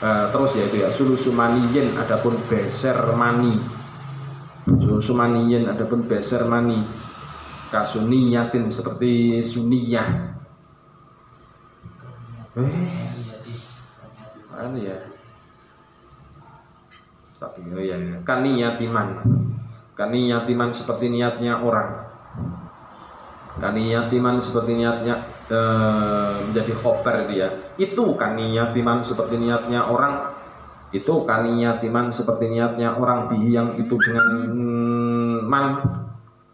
Terus yaitu ya sulusu maniyin adapun beser mani. Sulusu maniyin adapun beser mani. Kasuniyatin seperti suniyah. Mana ya? Tapi oh ya, kaniyatiman seperti niatnya orang. Kaniyatiman seperti niatnya menjadi khobar itu ya. Itu kaniyatiman seperti niatnya orang. Itu kaniyatiman seperti niatnya orang. Bihi yang itu dengan man.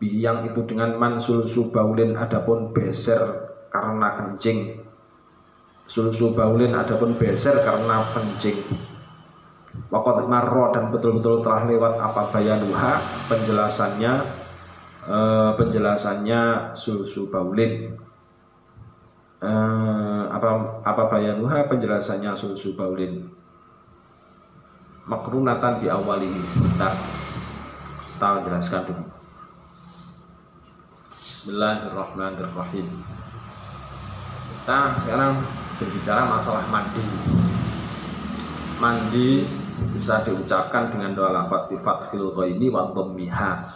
Bihi yang itu dengan man sulusu baulin adapun beser karena kencing. Sulusu baulin adapun beser karena kencing. Waqad marra dan betul-betul telah lewat apa bayanuha penjelasannya sulusu baulin. Apa bayanuha penjelasannya sulusu baulin. Makrunatan di awalihi. Kita jelaskan dulu. Bismillahirrahmanirrahim. Kita sekarang berbicara masalah mandi. Mandi bisa diucapkan dengan dua lafaz fathil ghaini wa dhammiha.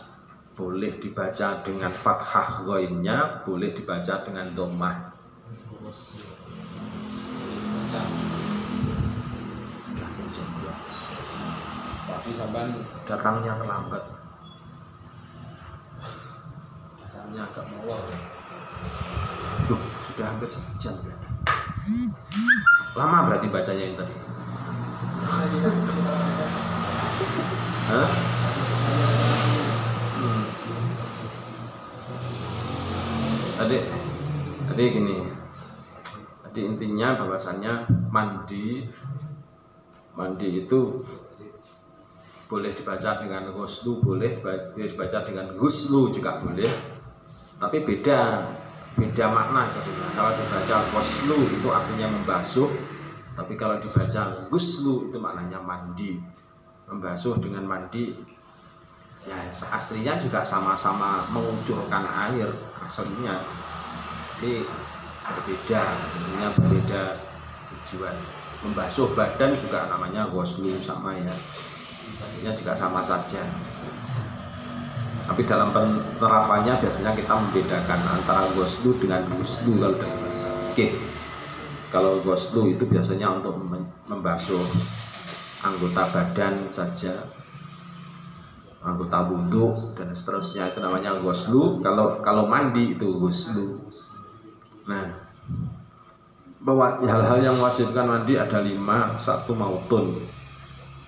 Boleh dibaca dengan fathah ghainnya, boleh dibaca dengan dhammah. Tadi sampean datangnya terlambat. Datangnya agak molor. Duh, sudah hampir 1 jam ya. Lama berarti bacanya ini tadi. Hah? Tadi gini. Tadi intinya bahwasannya mandi itu boleh dibaca dengan ghuslu, boleh dibaca dengan ghuslu juga boleh. Tapi beda makna jadinya. Kalau dibaca ghuslu itu artinya membasuh. Tapi kalau dibaca ghuslu itu maknanya mandi. Membasuh dengan mandi ya aslinya juga sama-sama mengucurkan air aslinya. Tapi berbeda, artinya berbeda tujuan. Membasuh badan juga namanya ghuslu sama ya. Aslinya juga sama saja. Tapi dalam penerapannya biasanya kita membedakan antara ghuslu dengan ghuslu kalau dalam bahasa fikih. Kalau ghuslu itu biasanya untuk membasuh anggota badan saja, anggota wudhu dan seterusnya, itu namanya ghuslu. Kalau mandi itu ghuslu. Nah, bahwa hal-hal yang mewajibkan mandi ada 5. 1 mautun,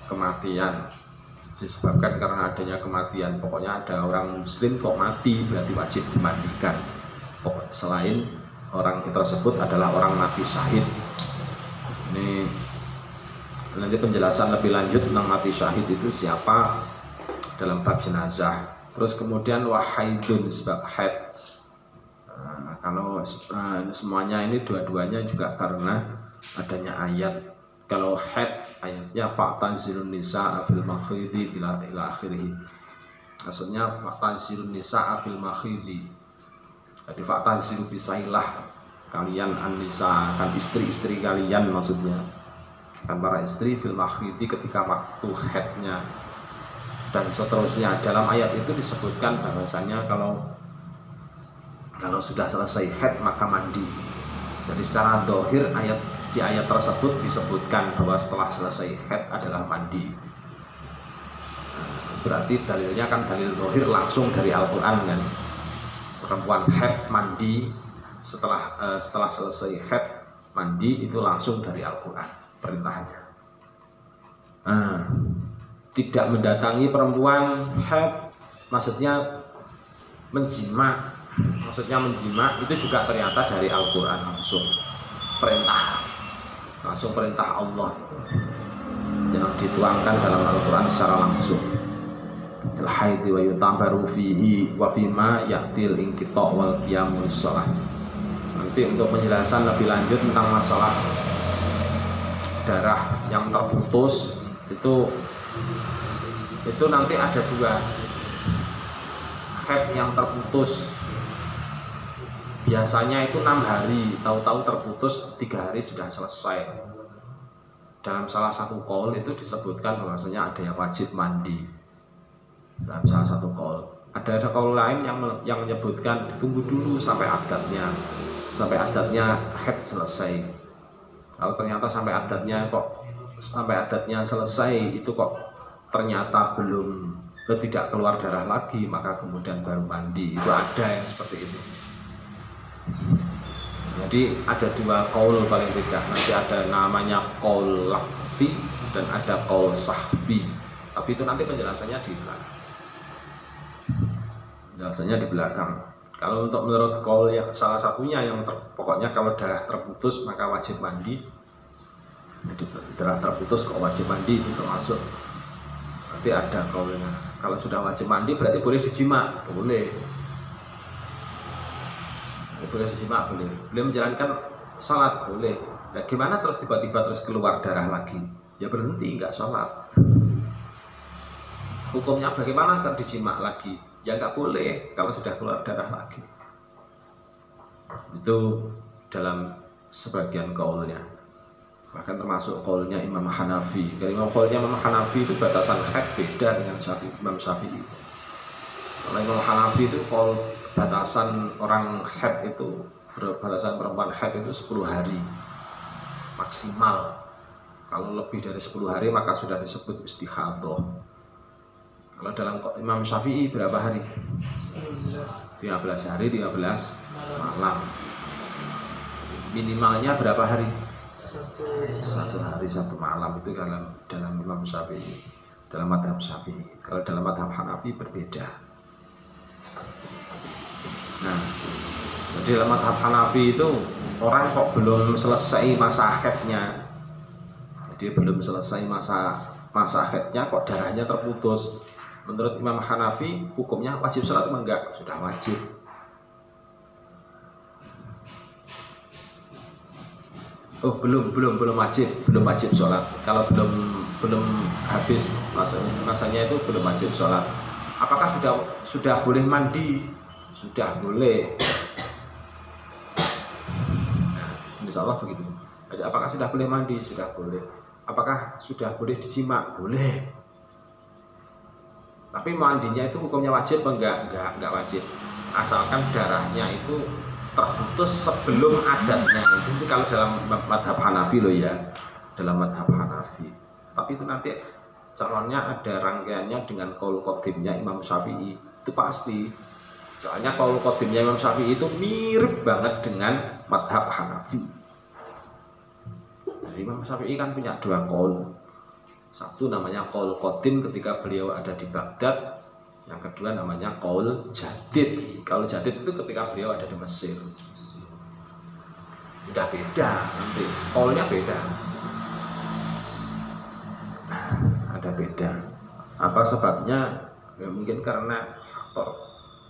kematian, disebabkan karena adanya kematian. Pokoknya ada orang muslim kok mati berarti wajib dimandikan. Selain orang tersebut adalah orang mati syahid. Ini nanti penjelasan lebih lanjut tentang mati syahid itu siapa dalam bab jenazah. Terus kemudian wahaidun sebab haid. Kalau semuanya ini dua-duanya juga karena adanya ayat. Kalau haid ayatnya fa'tanzilun nisaa fil makhidi ila akhirih. Maksudnya fa'tanzilun nisaa fil makhidi. Jadi fa'tanzilu bisailah kalian an-nisa, kan istri-istri kalian maksudnya. Kan para istri fil makhidi ketika waktu haidnya. Dan seterusnya dalam ayat itu disebutkan bahwasanya kalau sudah selesai haid maka mandi. Jadi secara dohir di ayat tersebut disebutkan bahwa setelah selesai haid adalah mandi. Berarti dalilnya kan dalil dohir langsung dari Al-Quran kan. Perempuan haid mandi setelah selesai haid mandi itu langsung dari Al-Quran perintahnya. Tidak mendatangi perempuan haid maksudnya menjima itu juga ternyata dari Al-Quran langsung perintah Allah yang dituangkan dalam Al-Quran secara langsung. Al-haidhi wa yutabaru fihi wa fima ya'til inqita' wal qiyamul shalah. Nanti untuk penjelasan lebih lanjut tentang masalah darah yang terputus itu nanti ada 2 haid yang terputus biasanya itu 6 hari, tahu-tahu terputus 3 hari sudah selesai. Dalam salah satu qaul itu disebutkan bahwasanya ada yang wajib mandi. Dalam salah satu qaul. Ada qaul lain yang menyebutkan tunggu dulu sampai adatnya haid selesai. Kalau ternyata sampai adatnya selesai itu kok ternyata belum tidak keluar darah lagi, maka kemudian baru mandi. Itu ada yang seperti itu. Jadi ada 2 qaul paling tidak. Nanti ada namanya qaul laqti dan ada qaul sahbi. Tapi itu nanti penjelasannya di belakang. Kalau untuk menurut qaul yang salah satunya yang pokoknya kalau darah terputus maka wajib mandi. Jadi darah terputus kok wajib mandi itu termasuk. Nanti ada qaulnya. Kalau sudah wajib mandi berarti boleh dijima, boleh disimak, boleh menjalankan sholat, boleh. Nah, gimana terus tiba-tiba terus keluar darah lagi? Ya berhenti, nggak sholat. Hukumnya bagaimana kan dijimak lagi? Ya nggak boleh kalau sudah keluar darah lagi. Itu dalam sebagian qaulnya. Bahkan termasuk qaulnya Imam Hanafi. Kalau qaulnya Imam Hanafi itu batasan haid beda dengan Imam Syafi'i. Kalau Imam Hanafi itu qaul batasan orang haid itu, batasan perempuan haid itu 10 hari maksimal. Kalau lebih dari 10 hari maka sudah disebut istihadhah. Kalau dalam Imam Syafi'i berapa hari? 15 hari, 15 malam. Minimalnya berapa hari? 1 hari 1 malam. Itu dalam Imam Syafi'i, dalam madhab Syafi'i. Kalau dalam madhab Hanafi berbeda. Nah, jadi dalam madhab Hanafi itu orang kok belum selesai masa haidnya, jadi belum selesai masa haidnya kok darahnya terputus. Menurut Imam Hanafi hukumnya wajib sholat enggak? Sudah wajib. Oh belum wajib sholat. Kalau belum habis masanya itu belum wajib sholat. Apakah sudah boleh mandi? Sudah boleh. Nah, insya Allah begitu. Jadi, apakah sudah boleh mandi? Sudah boleh. Apakah sudah boleh dijima? Boleh. Tapi mandinya itu hukumnya wajib enggak? Enggak wajib. Asalkan darahnya itu terputus sebelum adatnya. Itu kalau dalam madhab Hanafi loh ya. Dalam madhab Hanafi. Tapi itu nanti calonnya ada rangkaiannya dengan qaul qadimnya Imam Syafi'i. Itu pasti. Soalnya qaul qadimnya Imam Syafi'i itu mirip banget dengan madhab Hanafi. Jadi Imam Syafi'i kan punya 2 qaul. Satu namanya qaul qadim ketika beliau ada di Baghdad. Yang kedua namanya qaul jadid. Qaul jadid itu ketika beliau ada di Mesir. Udah beda nanti. Qaulnya beda. Ada beda. Apa sebabnya? Ya, mungkin karena faktor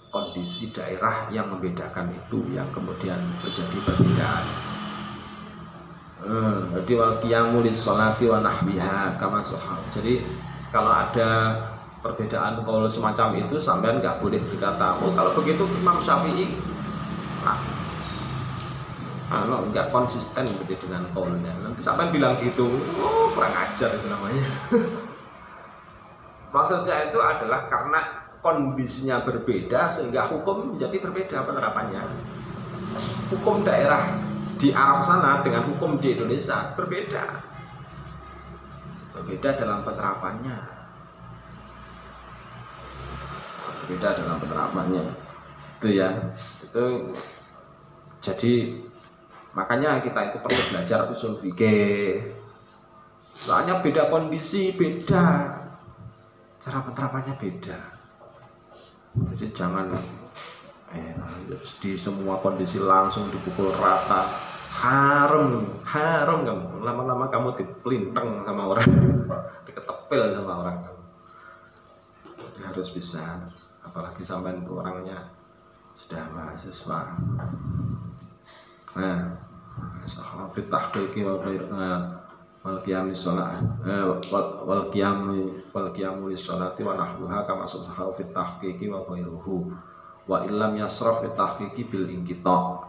kondisi daerah yang membedakan itu yang kemudian terjadi perbedaan. Jadi wal qiyamu lis-sholati wa nahwiha kama sahab. Jadi kalau ada perbedaan qaul semacam itu sampean nggak boleh berkata, oh kalau begitu Imam Syafi'i nggak konsisten gitu dengan qaulnya. Nanti sampean bilang gitu, oh kurang ajar itu namanya. Maksudnya itu adalah karena kondisinya berbeda sehingga hukum menjadi berbeda penerapannya. Hukum daerah di Arab sana dengan hukum di Indonesia berbeda dalam penerapannya. Itu ya. Itu jadi makanya kita itu perlu belajar usul fikih. Soalnya beda kondisi, beda cara penerapannya beda. Jadi jangan di semua kondisi langsung dipukul rata. Haram kamu. Lama-lama kamu dipelinteng sama orang, diketepil sama orang kamu. Jadi harus bisa. Apalagi sampai itu orangnya sudah mahasiswa. Nah, fit tahqiqi wa wal qiyamis shalah wal qiyamu lis sholati wa nahluha kama sahha fi tahqiqi wa ghairuhu wa illam yasraf fi tahqiqi bil inqita.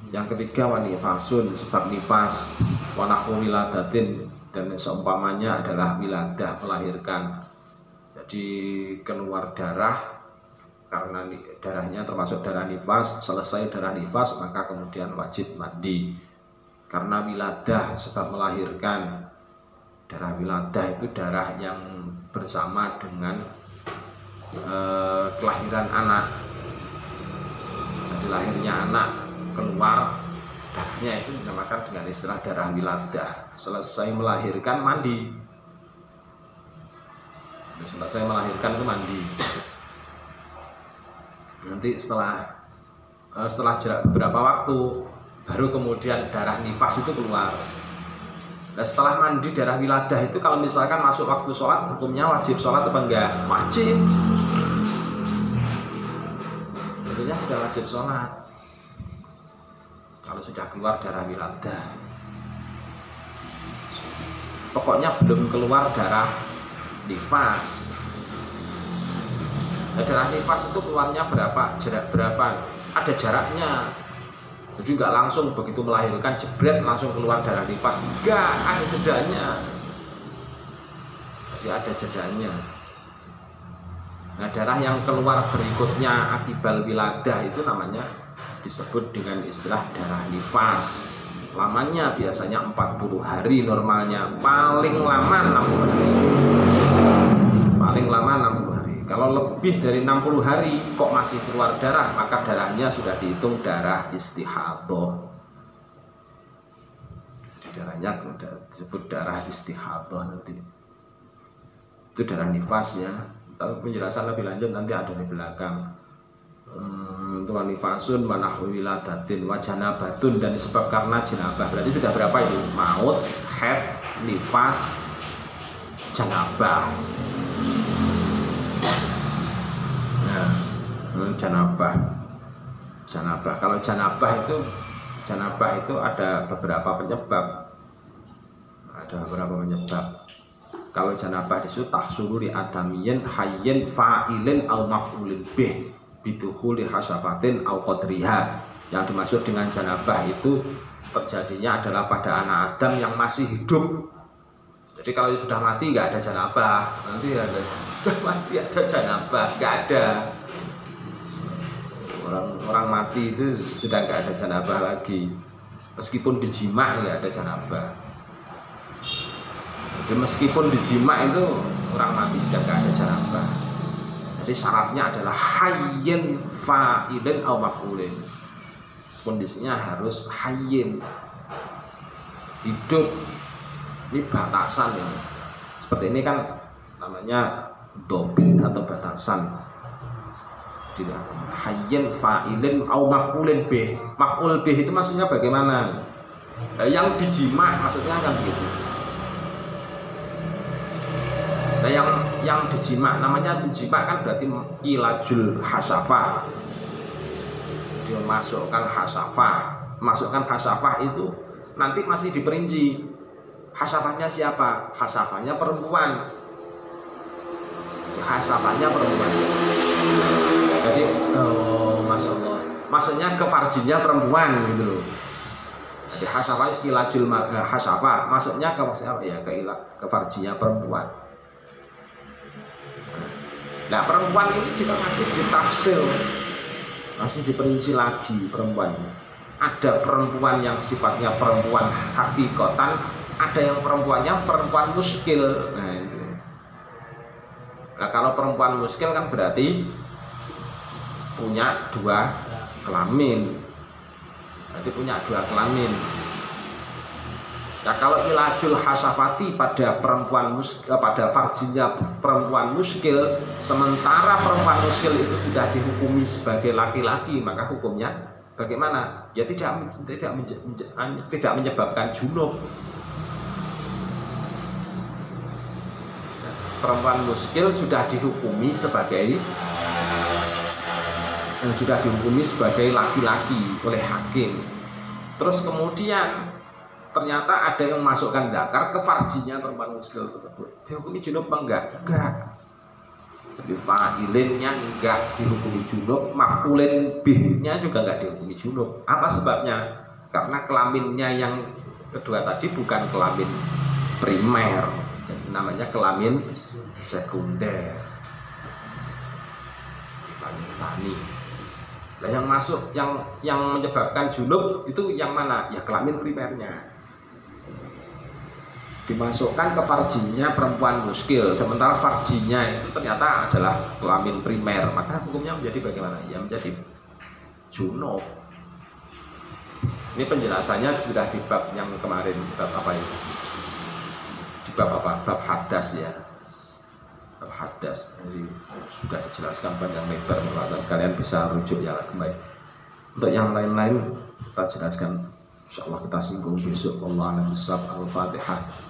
Yang ketiga wa nifasun, sebab nifas, wa nahwu wiladatin, dan seumpamanya adalah wiladah, melahirkan. Jadi keluar darah karena darahnya termasuk darah nifas, selesai darah nifas maka kemudian wajib mandi. Karena wiladah sebab melahirkan. Darah wiladah itu darah yang bersama dengan kelahiran anak. Jadi lahirnya anak keluar darahnya itu dinamakan dengan istilah darah wiladah. Selesai melahirkan mandi. Selesai melahirkan itu mandi. Nanti setelah beberapa waktu baru kemudian darah nifas itu keluar. Nah, setelah mandi darah wiladah itu kalau misalkan masuk waktu sholat, hukumnya wajib sholat apa enggak? Wajib. Tentunya sudah wajib sholat kalau sudah keluar darah wiladah. Pokoknya belum keluar darah nifas. Nah, darah nifas itu keluarnya jarak berapa? Ada jaraknya. Jadi nggak langsung begitu melahirkan jebret langsung keluar darah nifas. Enggak, ada jedanya. Jadi ada jedanya. Nah, darah yang keluar berikutnya akibat wiladah itu namanya disebut dengan istilah darah nifas. Lamanya biasanya 40 hari normalnya, paling lama 60 hari. Paling lama 60 hari. Kalau lebih dari 60 hari kok masih keluar darah, maka darahnya sudah dihitung darah istihadah. Jadi darahnya disebut darah istihadah nanti. Itu darah nifas ya. Tapi penjelasan lebih lanjut nanti ada di belakang. Wa nifasun wa nahwu wiladatin wa janabatun, dan disebab karena janabah. Berarti sudah berapa itu? Maut, haid, nifas, janabah. Nah, janabah. Kalau janabah itu ada beberapa penyebab. Kalau janabah itu tahsulu li adamiyin hayyin fa'ilin au maf'ulin bih bidukhuli hasafatin au qadriha. Yang dimaksud dengan janabah itu terjadinya adalah pada anak Adam yang masih hidup. Jadi kalau sudah mati nggak ada janabah, nanti sudah mati ada janabah, nggak ada. Orang mati itu sudah nggak ada janabah lagi, meskipun dijima nggak ada janabah. Jadi meskipun dijima itu orang mati sudah nggak ada janabah. Jadi syaratnya adalah hayyin fa'ilin au maf'ulin. Kondisinya harus hayyin, hidup. Ini batasan ya. Seperti ini kan namanya dobit atau batasan. Tidak. Hayyin fa'ilin au maf'ulin bih. Maf'ul bih itu maksudnya bagaimana? Yang dijima maksudnya kan begitu. Nah, yang dijima, namanya dijima kan berarti ilajul hasafah. Dia masukkan hasafah itu nanti masih diperinci. Hasafahnya siapa? Hasafahnya perempuan. Hasafahnya perempuan. Jadi, masya Allah, maksudnya ke farjinya perempuan gitu loh. Jadi hasafah ilajul hasafah, maksudnya ke siapa ya? Ke farjinya perempuan. Nah, perempuan ini juga masih ditafsir, masih diperinci lagi perempuannya. Ada perempuan yang sifatnya perempuan hakikatan, ada yang perempuannya perempuan muskil. Nah, itu. Nah, kalau perempuan muskil kan berarti punya 2 kelamin. Berarti punya 2 kelamin. Nah, kalau ilajul hasafati pada pada farjinya perempuan muskil, sementara perempuan muskil itu sudah dihukumi sebagai laki-laki, maka hukumnya bagaimana? Ya tidak menyebabkan junub. Perempuan muskil sudah dihukumi sebagai laki-laki oleh hakim. Terus kemudian ternyata ada yang masukkan zakar ke farjinya perempuan muskil tersebut, dihukumi junub apa enggak? Enggak. Jadi fa'ilinnya enggak dihukumi junub, maf'ulin bihnya juga enggak dihukumi junub. Apa sebabnya? Karena kelaminnya yang kedua tadi bukan kelamin primer, namanya kelamin sekunder, kelamin tani. Nah, yang masuk yang menyebabkan junub itu yang mana? Ya kelamin primernya. Dimasukkan ke farjinya perempuan muskil, sementara farjinya itu ternyata adalah kelamin primer, maka hukumnya menjadi bagaimana? Ya menjadi junub. Ini penjelasannya sudah di bab yang kemarin, bab apa ini? Di bab apa? Bab hadas ya. Bab hadas. Jadi sudah dijelaskan panjang lebar, kalian bisa rujuk ya kembali. Untuk yang lain-lain kita jelaskan, insyaallah kita singgung besok. Wallahu a'lam bishawab. Al-Fatihah.